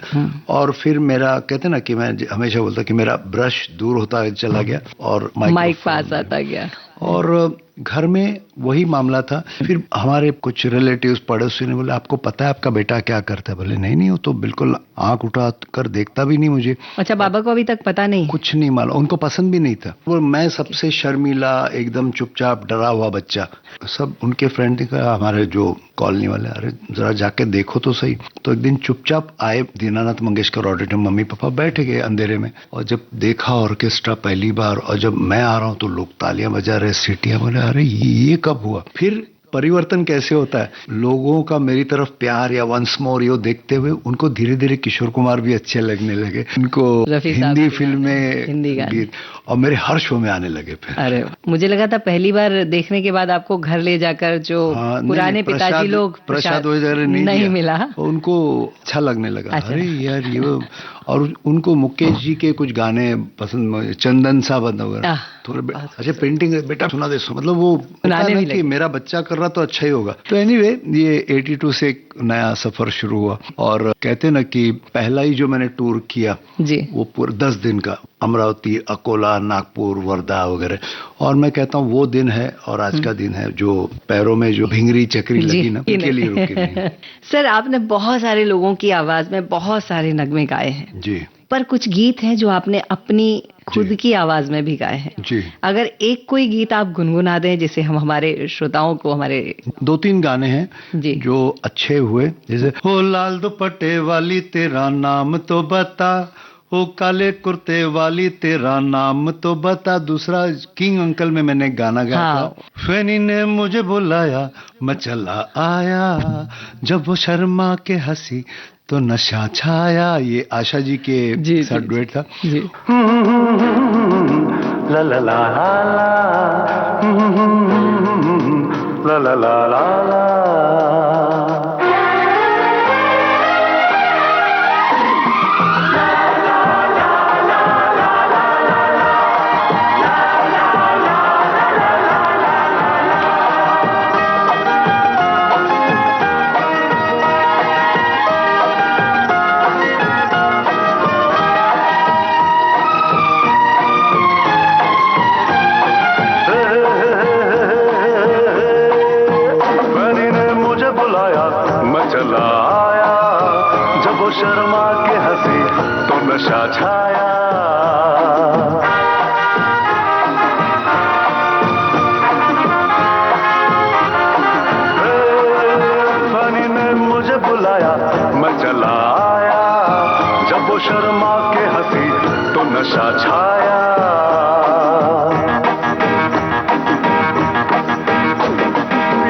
Speaker 5: और फिर मेरा कहते ना कि मैं हमेशा बोलता कि मेरा ब्रश दूर होता चला गया और माइक
Speaker 4: पास आता गया,
Speaker 5: और घर में वही मामला था। फिर हमारे कुछ रिलेटिव्स पड़ोसी ने बोले आपको पता है आपका बेटा क्या करता है? बोले नहीं वो तो बिल्कुल आंख उठा कर देखता भी नहीं मुझे।
Speaker 4: अच्छा, बाबा को अभी तक पता नहीं?
Speaker 5: कुछ नहीं मालूम, उनको पसंद भी नहीं था। वो मैं सबसे शर्मीला, एकदम चुपचाप डरा हुआ बच्चा। सब उनके फ्रेंड ने कहा, हमारे जो कॉलोनी वाले, अरे जरा जाके देखो तो सही। तो एक दिन चुपचाप आए Dinanath Mangeshkar auditorium, mummy papa बैठ गए अंधेरे में, और जब देखा ऑर्केस्ट्रा पहली बार, और जब मैं आ रहा हूँ तो लोग तालियां बजा रहे, सीटियां, बोले अरे ये कब हुआ? फिर परिवर्तन कैसे होता है, लोगों का मेरी तरफ प्यार या वंस मोर यो देखते हुए उनको धीरे धीरे किशोर कुमार भी अच्छे लगने लगे, उनको हिंदी फिल्में, हिंदी गीत, और मेरे हर शो में आने लगे फिर।
Speaker 4: अरे मुझे लगा था पहली बार देखने के बाद आपको घर ले जाकर जो पुराने पिताजी लोग
Speaker 5: प्रसाद वगैरह नहीं मिला, उनको अच्छा लगने लगा। अरे यार ये, और उनको मुकेश जी के कुछ गाने पसंद, चंदन सा बंद वगैरह थोड़े। अच्छा पेंटिंग बेटा सुना दे, मतलब वो कि मेरा बच्चा कर रहा तो अच्छा ही होगा। तो एनीवे ये 82 से एक नया सफर शुरू हुआ, और कहते ना कि पहला ही जो मैंने टूर किया जी, वो पूरा 10 दिन का, अमरावती, अकोला, नागपुर, वर्धा वगैरह। और मैं कहता हूँ वो दिन है और आज का दिन है जो पैरों में जो भिंगरी चक्री लगी ना, उनके लिए रुकी नहीं।
Speaker 4: सर आपने बहुत सारे लोगों की आवाज में बहुत सारे नगमे गाए हैं
Speaker 5: जी,
Speaker 4: पर कुछ गीत हैं जो आपने अपनी खुद की आवाज में भी गाए हैं जी। अगर एक कोई गीत आप गुनगुना दें जिसे हम हमारे श्रोताओं को, हमारे
Speaker 5: 2-3 गाने हैं जी जो अच्छे हुए, जैसे हो लाल दुपट्टे वाली तेरा नाम तो बता, ओ काले कुर्ते वाली तेरा नाम तो बता। दूसरा किंग अंकल में मैंने गाना गाया था, फैनी ने मुझे बुलाया मैं चला आया, जब वो शर्मा के हंसी तो नशा छाया। ये आशा जी के साथ डुएट था जी। ला ला ला ला ला ला ला।
Speaker 3: वो शर्मा के हंसी तो नशा छाया।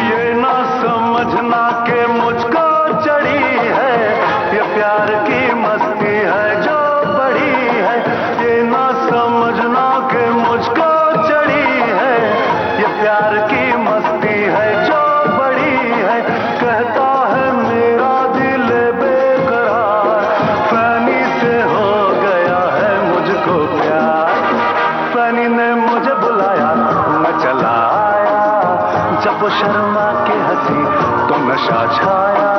Speaker 3: ये ना समझना के मुझको चढ़ी है, ये प्यार की मस्ती है जो बड़ी है। ये ना समझना के मुझको चढ़ी है, ये प्यार की मस्ती है जो बड़ी है। कहता है मेरा दिल बेकरार, फैनी से हो गया है मुझको प्यार। फैनी ने मुझे बुलाया, मैं चला आया, जब वो शर्मा के हंसी तो नशा छाया।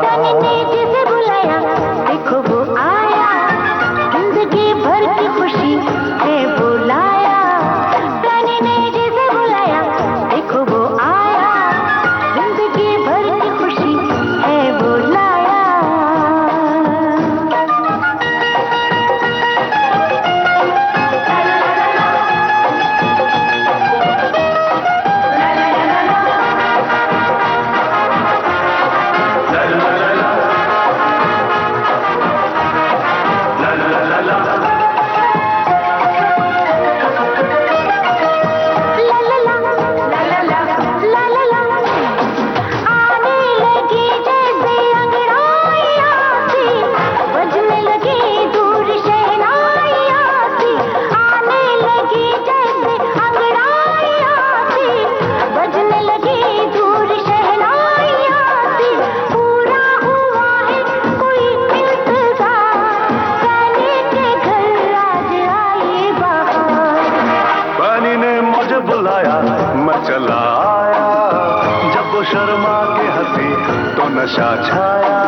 Speaker 7: फैनी ने जिसे बुलाया देखो वो आया, जिंदगी भर की खुशी है बुलाया। फैनी ने जिसे बुलाया देखो वो आया, जिंदगी भर की खुशी है बुलाया।
Speaker 3: चला आया, जब वो शर्मा के हंसी तो नशा छाया।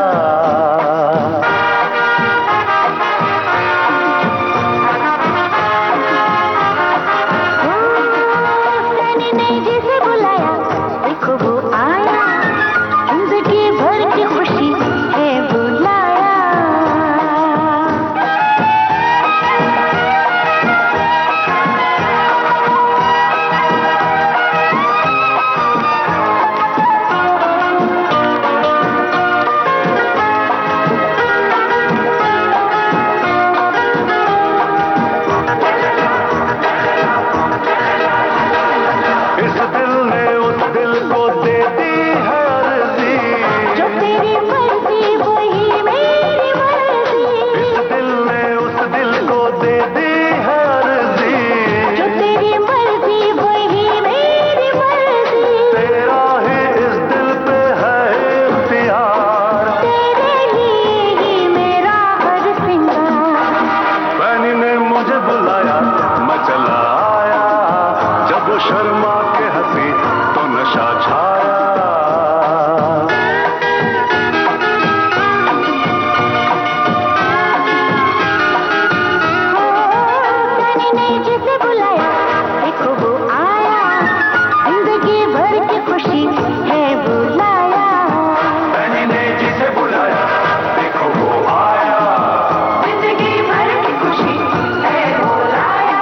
Speaker 7: फैनी ने जिसे बुलाया देखो वो आया, जिंदगी भर की खुशी है बुलाया।
Speaker 3: इस दिल ने उस दिल को दे दी है अर्जी,
Speaker 7: जो तेरी मर्जी वही मेरी मर्जी।
Speaker 3: इस दिल ने उस दिल को दे दी है अर्जी,
Speaker 7: जो तेरी मर्जी वही मेरी मर्जी।
Speaker 3: तेरा ही इस दिल पे है इख्तियार,
Speaker 7: तेरे लिए ही मेरा हर सिंगार।
Speaker 3: फैनी ने मुझे बुलाया, मैं चला आया, जब वो शर्मा के हंसी तो नशा छाया।
Speaker 7: फैनी ने जिसे बुलाया देखो वो आया, जिंदगी भर की खुशी है बुलाया।
Speaker 3: फैनी ने जिसे बुलाया देखो वो आया,
Speaker 7: जिंदगी भर की खुशी है बुलाया।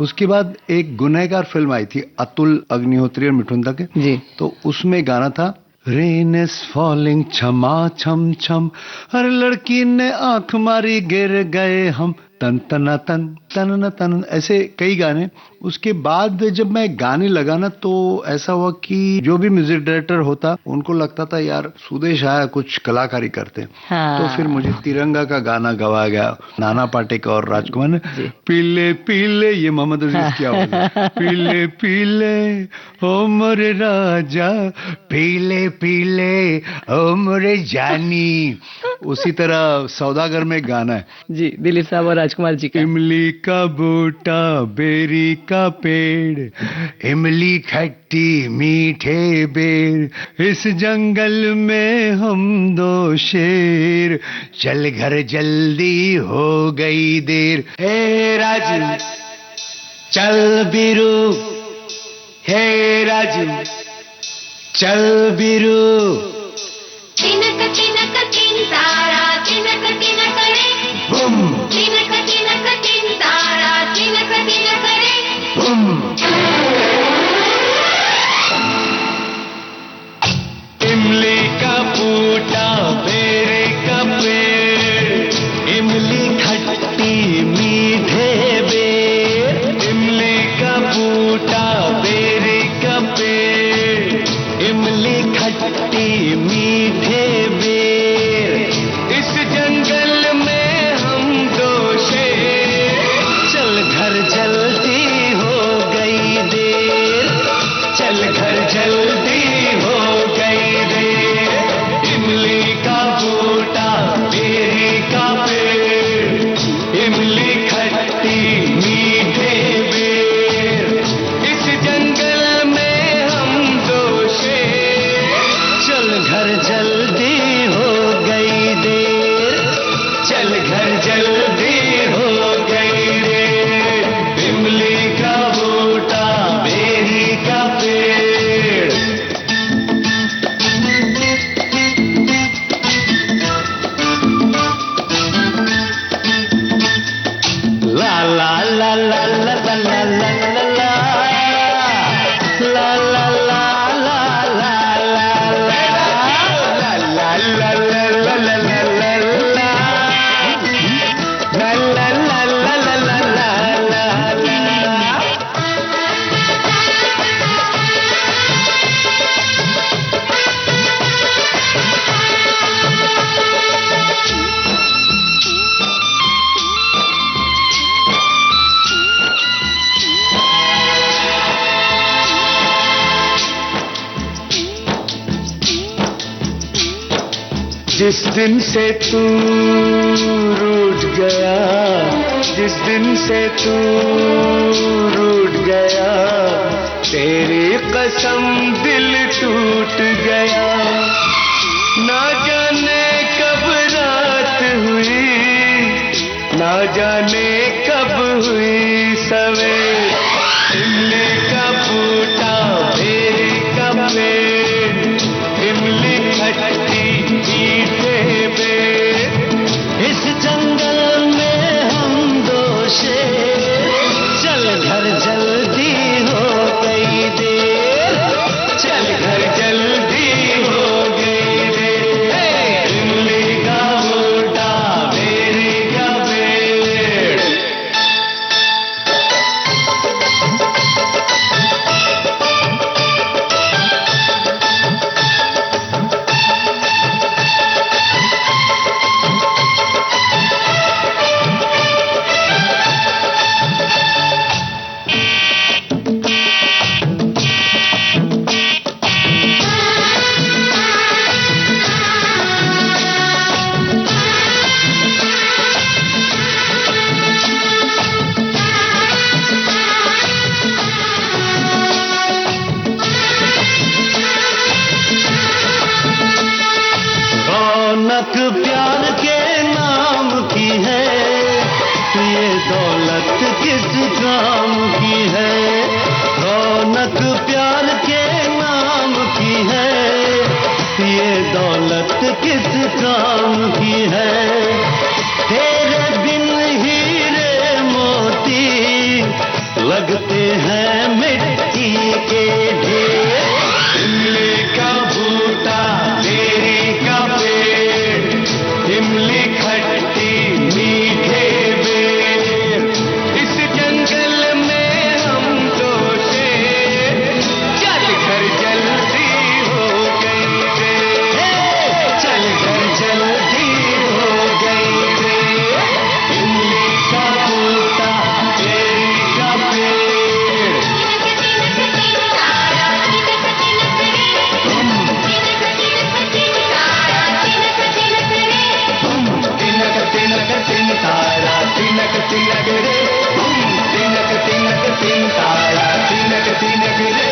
Speaker 5: उसके बाद एक गुनहगार फिल्म आई थी अतुल अग्निहोत्री और मिठुन दा के
Speaker 4: जी।
Speaker 5: तो उसमें गाना था रेन इज फॉलिंग छमा छम छम, हर लड़की ने आंख मारी गिर गए हम, तन तना तन तन तन, ऐसे कई गाने। उसके बाद जब मैं गाने लगा ना तो ऐसा हुआ कि जो भी म्यूजिक डायरेक्टर होता उनको लगता था यार सुदेश आया कुछ कलाकारी करते।
Speaker 4: हाँ।
Speaker 5: तो फिर मुझे तिरंगा का गाना गवाया गया, नाना पाटेकर और राजकुमार ने।
Speaker 4: जी।
Speaker 5: पीले पीले, ये मोहम्मद अजीज की आवाज है। पीले पीले ओ मोरे राजा, पीले पीले ओ मोरे जानी। उसी तरह सौदागर में गाना है
Speaker 4: जी, दिलीप साहब और राजकुमार जी का।
Speaker 5: इमली का बूटा बेरी का पेड़, इमली खट्टी मीठे बेर, इस जंगल में हम दो शेर, चल घर जल्दी हो गई देर। हे राजू चल बिरू, हे राजू चल बिरू।
Speaker 7: तिनक तिनक तिन तारा, तिनक तिनक रे,
Speaker 5: बूम
Speaker 7: तिनक तिनक तिन तारा, तिनक तिनक रे।
Speaker 5: बूम।
Speaker 6: जल्दी हो गई देर, चल घर जल्दी हो गई रे। इमली का बूटा, बेरी का पेड़, ला ला ला ला ला ला ला ला ला ला ला ला जिस दिन से तू रूठ गया, जिस दिन से तू रूठ गया, तेरी कसम दिल टूट गया। ना जाने कब रात हुई, ना जाने कब हुई सवेर। इमली का बूटा, बेरी का पेड़, इमली खट्टी मीठे पेड़, इस जंगल में हम दो शेर। चल घर जल्दी हो गई देर, चल घर जल्दी हो गई देर। इमली का बूटा, बेरी का पेड़, रौनक प्यार के नाम की है, ये दौलत किस काम की है। रौनक प्यार के नाम की है, ये दौलत किस काम की है। तेरे बिन हीरे मोती लगते हैं मिट्टी के ढेर। इमली का बूटा, बेरी का पेड़, इमली खट्टी मीठे बेर, इस जंगल में हम दो शेर। चल घर जल्दी हो गई देर, चल घर जल्दी हो गई देर। इमली का बूटा, बेरी का पेड़, तिनक तिनक तिन तारा, तिनक तिनक रे, तिनक तिनक तिन तारा, तिनक तिनक रे।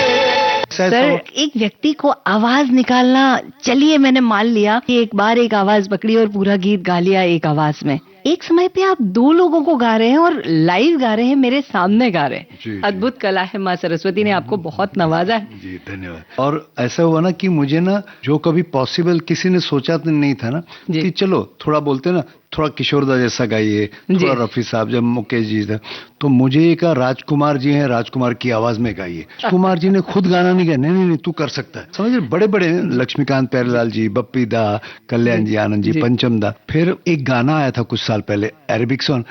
Speaker 4: सर, एक व्यक्ति को आवाज निकालना, चलिए मैंने मान लिया कि एक बार एक आवाज पकड़ी और पूरा गीत गा लिया एक आवाज में। एक समय पे आप दो लोगों को गा रहे हैं और लाइव गा रहे हैं, मेरे सामने गा रहे हैं।
Speaker 5: जी।
Speaker 4: अद्भुत कला है, माँ सरस्वती ने आपको बहुत नवाजा है।
Speaker 5: जी धन्यवाद। और ऐसा हुआ ना कि मुझे ना जो कभी पॉसिबल किसी ने सोचा तो नहीं था ना
Speaker 4: जी।
Speaker 5: कि चलो थोड़ा बोलते ना, थोड़ा किशोरदा जैसा गाइए, थोड़ा रफी साहब, जब मुकेश जी थे तो मुझे ये कहा राजकुमार जी हैं, राजकुमार की आवाज में गाइए। कुमार जी ने खुद गाना नहीं गाया, नहीं नहीं तू कर सकता है। समझ, बड़े बड़े लक्ष्मीकांत प्यारेलाल जी, बप्पी दा, कल्याण जी, आनंद जी, पंचम दा। फिर एक गाना आया था कुछ साल पहले, अरेबिक सॉन्ग,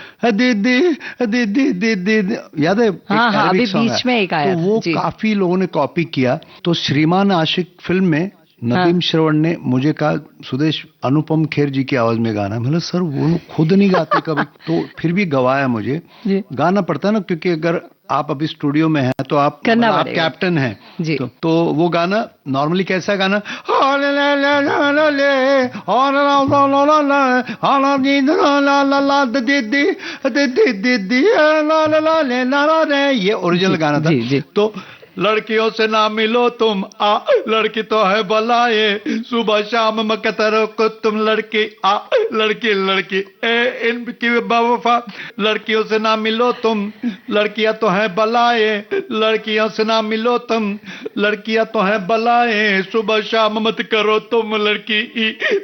Speaker 5: याद है?
Speaker 4: हाँ, हाँ, अभी
Speaker 5: अरेबिक सॉन्ग
Speaker 4: बीच में एक आया
Speaker 5: तो
Speaker 4: था,
Speaker 5: वो
Speaker 4: जी।
Speaker 5: काफी लोगों ने कॉपी किया। तो श्रीमान आशिक फिल्म में नदीम श्रवण ने मुझे कहा सुदेश अनुपम खेर जी की आवाज में गाना। मतलब सर वो लोग खुद नहीं गाते कभी, तो फिर भी गवाया मुझे, गाना पड़ता ना, क्योंकि अगर आप अभी स्टूडियो में हैं तो आप कैप्टन हैं। तो वो गाना नॉर्मली कैसा गाना, ये ओरिजिनल गाना था। तो लड़कियों से ना मिलो तुम आ, लड़की तो है बलाए, सुबह शाम मकतरों को तुम लड़की आ, लड़की लड़की ए इनकी बेवफा, लड़कियों से ना मिलो तुम, लड़कियां तो है बलाए, लड़कियों से ना मिलो तुम, लड़कियां तो है बलाए, सुबह शाम मत करो तुम लड़की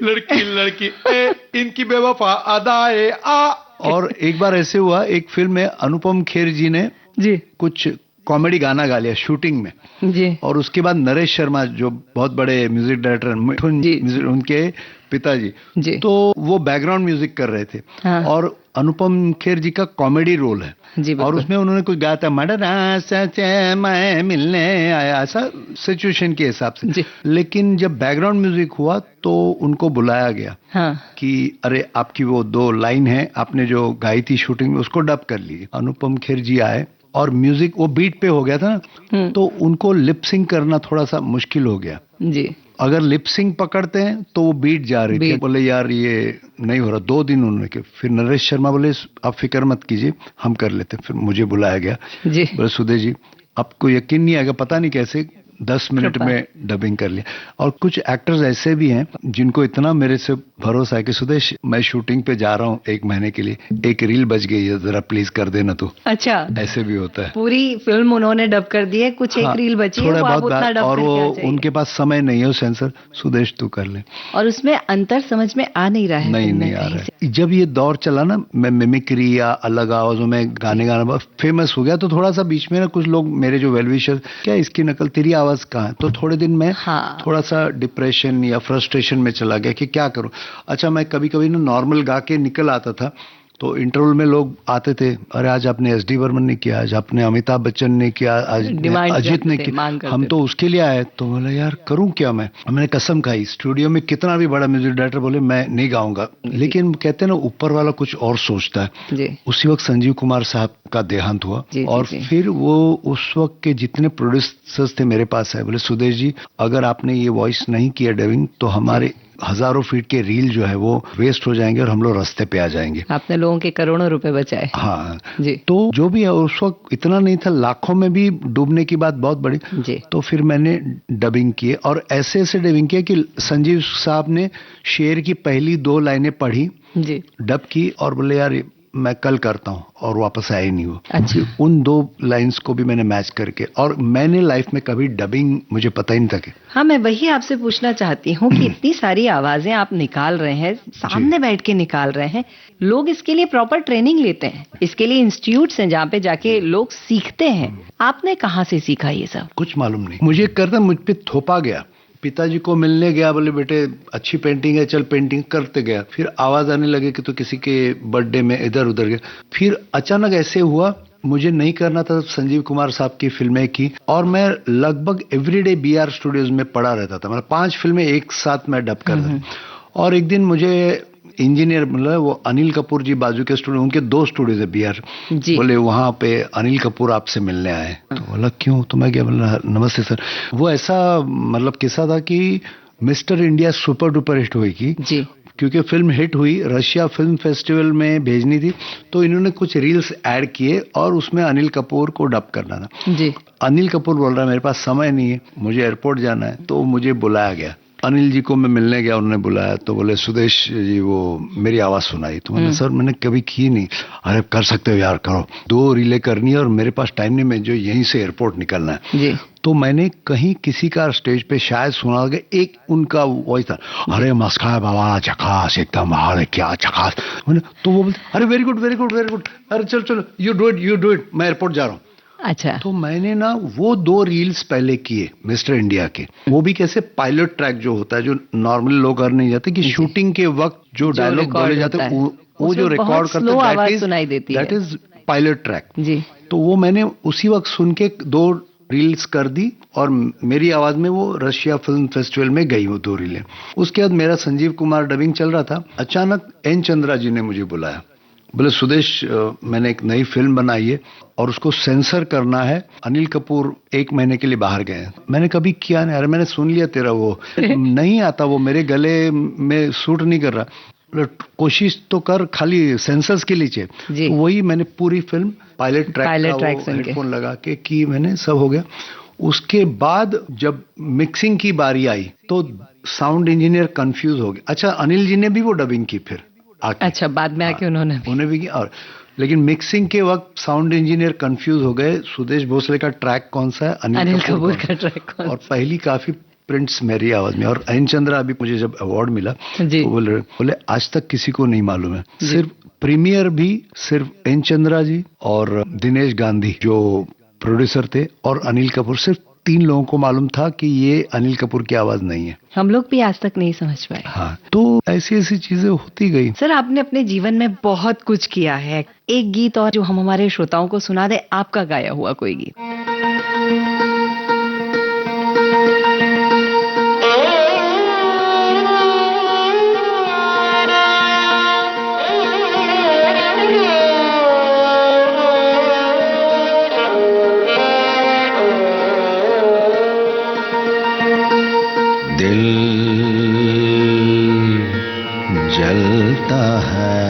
Speaker 5: लड़की लड़की ए इनकी बेवफा अदाए आ। और एक बार ऐसे हुआ, एक फिल्म में अनुपम खेर जी ने
Speaker 4: जी
Speaker 5: कुछ कॉमेडी गाना गा लिया शूटिंग में
Speaker 4: जी
Speaker 5: और उसके बाद नरेश शर्मा जो बहुत बड़े म्यूजिक डायरेक्टर मिठुन
Speaker 4: जी।
Speaker 5: उनके पिताजी
Speaker 4: जी।
Speaker 5: तो वो बैकग्राउंड म्यूजिक कर रहे थे।
Speaker 4: हाँ।
Speaker 5: और अनुपम खेर जी का कॉमेडी रोल है
Speaker 4: जी,
Speaker 5: और
Speaker 4: बिल्कुल।
Speaker 5: उसमें उन्होंने कुछ गाया था मडरा सच मैं मिलने आया, ऐसा सिचुएशन के हिसाब
Speaker 4: जी।
Speaker 5: से। लेकिन जब बैकग्राउंड म्यूजिक हुआ तो उनको बुलाया गया
Speaker 4: हाँ
Speaker 5: कि अरे आपकी वो 2 लाइन है आपने जो गाई थी शूटिंग में उसको डब कर लीजिए। अनुपम खेर जी आए और म्यूजिक वो बीट पे हो गया था ना, तो उनको लिप सिंक करना थोड़ा सा मुश्किल हो गया।
Speaker 4: जी
Speaker 5: अगर लिप सिंक पकड़ते हैं तो वो बीट जा रही थी।
Speaker 4: बीट।
Speaker 5: बोले यार ये नहीं हो रहा, 2 दिन उन्होंने किया। फिर नरेश शर्मा बोले आप फिक्र मत कीजिए हम कर लेते। फिर मुझे बुलाया गया,
Speaker 4: जी
Speaker 5: बोले सुदेश जी आपको यकीन नहीं आएगा, पता नहीं कैसे 10 मिनट में डबिंग कर लिया। और कुछ एक्टर्स ऐसे भी हैं जिनको इतना मेरे से भरोसा है कि सुदेश मैं शूटिंग पे जा रहा हूँ 1 महीने के लिए, एक रील बच गई है जरा प्लीज कर देना। तो
Speaker 4: अच्छा
Speaker 5: ऐसे भी होता है।
Speaker 4: पूरी फिल्म उन्होंने डब कर दी है, कुछ एक
Speaker 5: हाँ,
Speaker 4: रील बची है
Speaker 5: थोड़ा
Speaker 4: वो आप
Speaker 5: बहुत
Speaker 4: उतना
Speaker 5: बात,
Speaker 4: डब
Speaker 5: और
Speaker 4: करके आ
Speaker 5: वो
Speaker 4: जाइए।
Speaker 5: उनके पास समय नहीं है सेंसर, सुदेश तू कर ले।
Speaker 4: और उसमें अंतर समझ में आ नहीं रहा है
Speaker 5: नहीं
Speaker 4: फिल्म में
Speaker 5: नहीं आ
Speaker 4: कहीं
Speaker 5: रहा
Speaker 4: से।
Speaker 5: है। जब ये दौर चला ना मैं मिमिक्री या अलग आवाजों में गाने गाना फेमस हो गया तो थोड़ा सा बीच में ना कुछ लोग मेरे जो वेलविशर क्या इसकी नकल तेरी आवाज कहाँ है, तो थोड़े दिन में
Speaker 4: हाँ।
Speaker 5: थोड़ा सा डिप्रेशन या फ्रस्ट्रेशन में चला गया कि क्या करूं। अच्छा मैं कभी कभी ना नॉर्मल गा के निकल आता था तो इंटरवल में लोग आते थे, अरे आज आपने एसडी बर्मन ने किया, आज आपने अमिताभ बच्चन ने किया, आज
Speaker 4: डिमांड
Speaker 5: अजित ने
Speaker 4: करते थे, मांग
Speaker 5: किया,
Speaker 4: करते
Speaker 5: हम तो उसके लिए आए। तो बोला यार करूं क्या मैं। मैंने कसम खाई स्टूडियो में कितना भी बड़ा म्यूजिक डायरेक्टर बोले मैं नहीं गाऊंगा, लेकिन कहते हैं ना ऊपर वाला कुछ और सोचता है।
Speaker 4: जी
Speaker 5: उसी वक्त संजीव कुमार साहब का देहांत हुआ
Speaker 4: जी,
Speaker 5: और
Speaker 4: जी, जी।
Speaker 5: फिर वो उस वक्त के जितने प्रोड्यूसर्स थे मेरे पास आए, बोले सुदेश जी अगर आपने ये वॉइस नहीं किया डबिंग तो हमारे हजारों फीट के रील जो है वो वेस्ट हो जाएंगे और हम लोग रास्ते पे आ जाएंगे।
Speaker 4: आपने लोगों के करोड़ों रुपए बचाए।
Speaker 5: हाँ
Speaker 4: जी
Speaker 5: तो जो भी है उस वक्त इतना नहीं था, लाखों में भी डूबने की बात बहुत बड़ी।
Speaker 4: जी
Speaker 5: तो फिर मैंने डबिंग किए और ऐसे ऐसे डबिंग किए कि संजीव साहब ने शेर की पहली 2 लाइनें पढ़ी,
Speaker 4: जी
Speaker 5: डब की और बोले यार मैं कल करता हूँ और वापस आए नहीं वो।
Speaker 4: अच्छा।
Speaker 5: उन 2 लाइंस को भी मैंने मैच करके, और मैंने लाइफ में कभी डबिंग मुझे पता ही नहीं था कि
Speaker 4: हाँ मैं वही आपसे पूछना चाहती हूँ कि इतनी सारी आवाजें आप निकाल रहे हैं, सामने बैठ के निकाल रहे हैं, लोग इसके लिए प्रॉपर ट्रेनिंग लेते हैं, इसके लिए इंस्टीट्यूट्स हैं जहाँ पे जाके लोग सीखते हैं, आपने कहाँ से सीखा ये सब?
Speaker 5: कुछ मालूम नहीं मुझे, करता मुझ पे थोपा गया। पिताजी को मिलने गया, बोले बेटे अच्छी पेंटिंग है चल पेंटिंग करते गया। फिर आवाज आने लगे कि तो किसी के बर्थडे में इधर उधर गया। फिर अचानक ऐसे हुआ मुझे नहीं करना था संजीव कुमार साहब की फिल्में की, और मैं लगभग एवरीडे बीआर स्टूडियोज में पड़ा रहता था, मतलब 5 फिल्में एक साथ मैं डब करता था। और एक दिन मुझे इंजीनियर मतलब वो अनिल कपूर जी बाजू के स्टूडियो, उनके 2 स्टूडियोज है बीआर,
Speaker 4: जी।
Speaker 5: बोले वहां पे अनिल कपूर आपसे मिलने आए। तो बोला क्यों, तो मैं क्या बोला नमस्ते सर। वो ऐसा मतलब किस्सा था कि mister India super duper hit हुई की,
Speaker 4: जी
Speaker 5: क्योंकि फिल्म हिट हुई, रशिया फिल्म फेस्टिवल में भेजनी थी, तो इन्होंने कुछ रील्स ऐड किए और उसमें अनिल कपूर को डब करना था।
Speaker 4: जी
Speaker 5: अनिल कपूर बोल रहा है मेरे पास समय नहीं है, मुझे एयरपोर्ट जाना है, तो मुझे बुलाया गया। अनिल जी को मैं मिलने गया, उन्होंने बुलाया तो बोले सुदेश जी वो मेरी आवाज सुनाई। तो मैंने सर मैंने कभी की नहीं। अरे कर सकते हो यार करो, 2 रीलें करनी है और मेरे पास टाइम नहीं, मैं जो यहीं से एयरपोर्ट निकलना है।
Speaker 4: जी
Speaker 5: तो मैंने कहीं किसी का स्टेज पे शायद सुना कि एक उनका वॉइस था, अरे मस्का बाबा झकास एकदम, अरे क्या झकास। मैंने तो वो बोलते अरे very good very good very good, अरे चलो चलो यू डू इट मैं एयरपोर्ट जा रहा हूँ।
Speaker 4: अच्छा
Speaker 5: तो मैंने ना वो 2 रील्स पहले किए मिस्टर इंडिया के, वो भी कैसे पायलट ट्रैक जो होता है जो नॉर्मली लोग कर नहीं जाते, कि शूटिंग के वक्त जो डायलॉग
Speaker 4: रिकॉर्ड
Speaker 5: बोले जाते
Speaker 4: होता है,
Speaker 5: वो जो
Speaker 4: उसमें बहुत
Speaker 5: रिकॉर्ड
Speaker 4: स्लो आवाज
Speaker 5: करते
Speaker 4: सुनाई देती है।
Speaker 5: That is pilot track.
Speaker 4: जी
Speaker 5: तो वो मैंने उसी वक्त सुन के 2 रील्स कर दी और मेरी आवाज में वो रशिया फिल्म फेस्टिवल में गई वो 2 रीलें। उसके बाद मेरा संजीव कुमार डबिंग चल रहा था, अचानक एन चंद्रा जी ने मुझे बुलाया, बोले सुदेश मैंने एक नई फिल्म बनाई है और उसको सेंसर करना है, अनिल कपूर 1 महीने के लिए बाहर गए हैं। मैंने कभी किया नहीं, अरे मैंने सुन लिया तेरा वो नहीं आता, वो मेरे गले में सूट नहीं कर रहा, कोशिश तो कर, खाली सेंसर्स के लिए चाहिए। तो वही मैंने पूरी फिल्म पायलट ट्रैक का वो हेडफोन लगा के की मैंने, सब हो गया। उसके बाद जब मिक्सिंग की बारी आई तो साउंड इंजीनियर कंफ्यूज हो गया। अच्छा, अनिल जी ने भी वो डबिंग की फिर आके।
Speaker 4: अच्छा, बाद में आके उन्होंने
Speaker 5: भी की। और लेकिन मिक्सिंग के वक्त साउंड इंजीनियर कंफ्यूज हो गए, सुदेश भोसले का ट्रैक कौन सा है,
Speaker 4: अनिल कपूर का ट्रैक कौन।
Speaker 5: और पहली काफी प्रिंट्स मेरी आवाज में। और एन चंद्रा अभी मुझे जब अवार्ड मिला तो बोले आज तक किसी को नहीं मालूम है, सिर्फ प्रीमियर भी सिर्फ एन चंद्रा जी और दिनेश गांधी जो प्रोड्यूसर थे और अनिल कपूर, सिर्फ 3 लोगों को मालूम था कि ये अनिल कपूर की आवाज नहीं है।
Speaker 4: हम लोग भी आज तक नहीं समझ पाए।
Speaker 5: हाँ, तो ऐसी ऐसी चीजें होती गई।
Speaker 4: सर, आपने अपने जीवन में बहुत कुछ किया है। एक गीत और जो हम हमारे श्रोताओं को सुना दे, आपका गाया हुआ कोई गीत।
Speaker 6: जलता है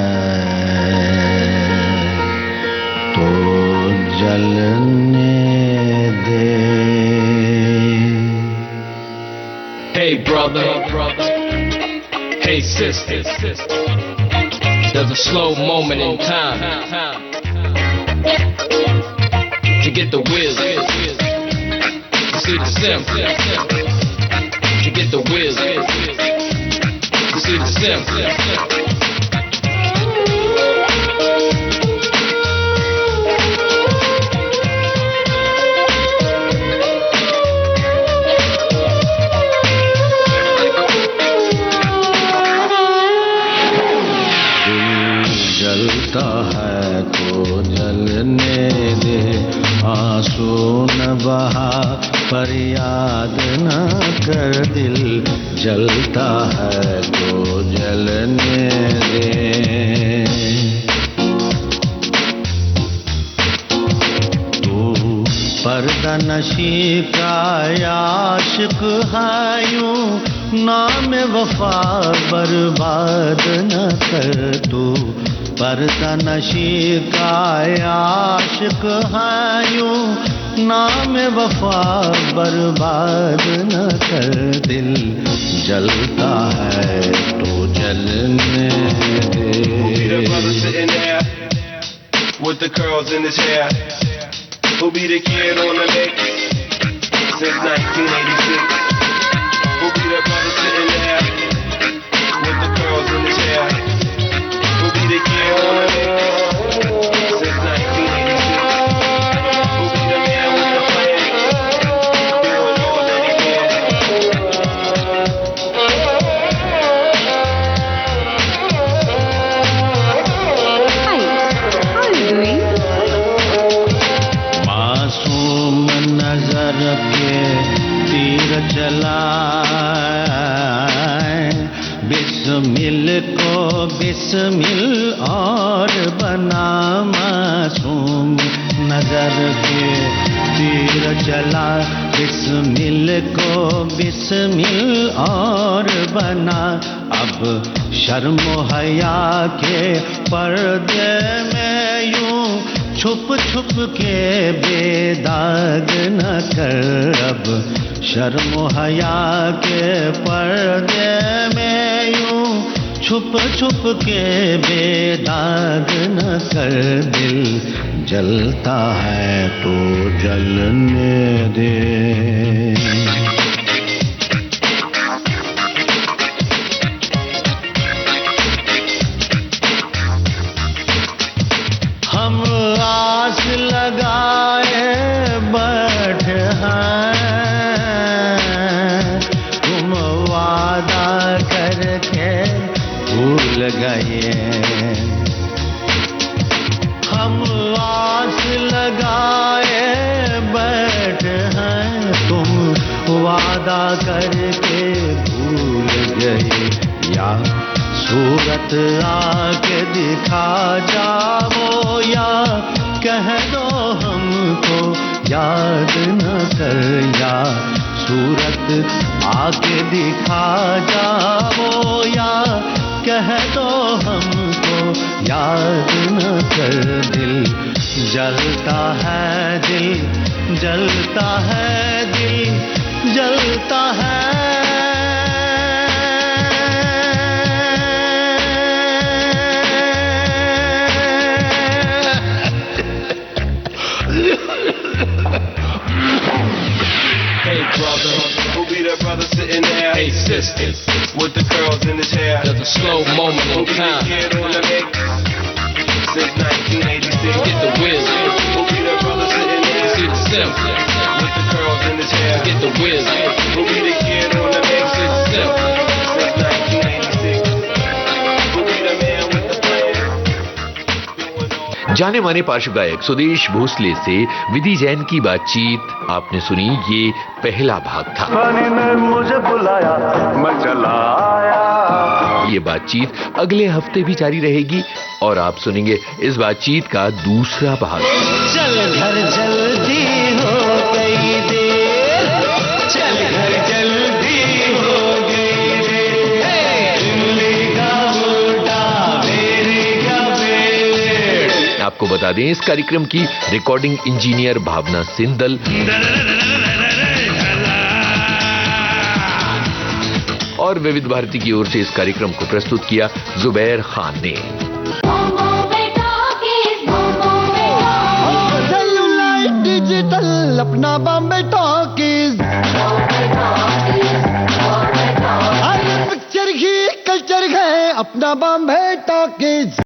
Speaker 6: तो जलने दे।
Speaker 8: Hey brother, hey sister, there's a slow moment in time to get the wisdom, to see the simple, to get the wisdom, to see the simple.
Speaker 6: जलता है तो जलने दे, आंसू न बहा फरियाद न कर, दिल जलता है तो जलने दे। तू पर्दा नशी का आशिक है, यूं नाम वफा बर्बाद न कर। तू पर्दा नशी का आशिक है, यूं नाम वफा बर्बाद न कर, दिल जलता है तो जलने दे।
Speaker 9: With the curls in his hair, who'll be the kid on the lake since 1986? Who'll be the brother sitting there with the curls in his hair? Who'll be the kid on the lake since 1986? Who'll be the man with the plan, doing all that he can?
Speaker 4: Hi, how are you doing?
Speaker 6: मासूम नजर के तीर चलाए, बिस्मिल को बिस्मिल और बना। मासूम नजर के तीर चला, बिस्मिल को बिस्मिल और बना। अब शर्म हया के पर्दे में यूं छुप छुप के बेदाग न कर। अब शर्म हया के पर्दे में यूं छुप छुप के बेदाग न कर, दिल जलता है तो जलने दे। हम आस लगाए बैठे हैं, तुम वादा करके भूल गए। हम आस लगाए बैठे हैं, तुम वादा करके भूल गए। या सूरत आके दिखा जाओ, या कह दो हमको याद न कर। या सूरत आके दिखा जाओ, या कह दो हमको याद न कर, दिल
Speaker 3: जलता है दिल, जलता है दिल, जलता है।
Speaker 9: Hey brother, who be that brother sitting there? Hey sister, with the curls in his hair.
Speaker 8: There's a slow moment
Speaker 9: Who
Speaker 8: in
Speaker 9: be the
Speaker 8: time.
Speaker 9: kid on the mix? Since 1986.
Speaker 8: Get the whiz.
Speaker 9: Who be that brother sitting there?
Speaker 8: See the simp.
Speaker 9: With the curls in his hair.
Speaker 8: Get the whiz.
Speaker 9: Who be the kid on the mix?
Speaker 8: See the simp.
Speaker 9: Since 1986. Who be the man with the plan? Doing all
Speaker 2: जाने माने पार्श्व गायक सुदेश भोसले से विधि जैन की बातचीत आपने सुनी। ये पहला भाग था।
Speaker 3: पानी ने मुझे बुलाया, मैं चला आया।
Speaker 2: ये बातचीत अगले हफ्ते भी जारी रहेगी और आप सुनेंगे इस बातचीत का दूसरा भाग।
Speaker 3: चल घर जल्दी हो गई देर, चल घर जल्दी हो गई देर, इमली का बूटा मेरी का पेड़।
Speaker 2: आपको बता दें इस कार्यक्रम की रिकॉर्डिंग इंजीनियर भावना सिंदल और विविध भारती की ओर से इस कार्यक्रम को प्रस्तुत किया जुबैर खान ने।
Speaker 3: सेलुलाइट डिजिटल अपना बॉम्बे टॉकीज, पिक्चर ही कल्चर है अपना बॉम्बे टॉकीज।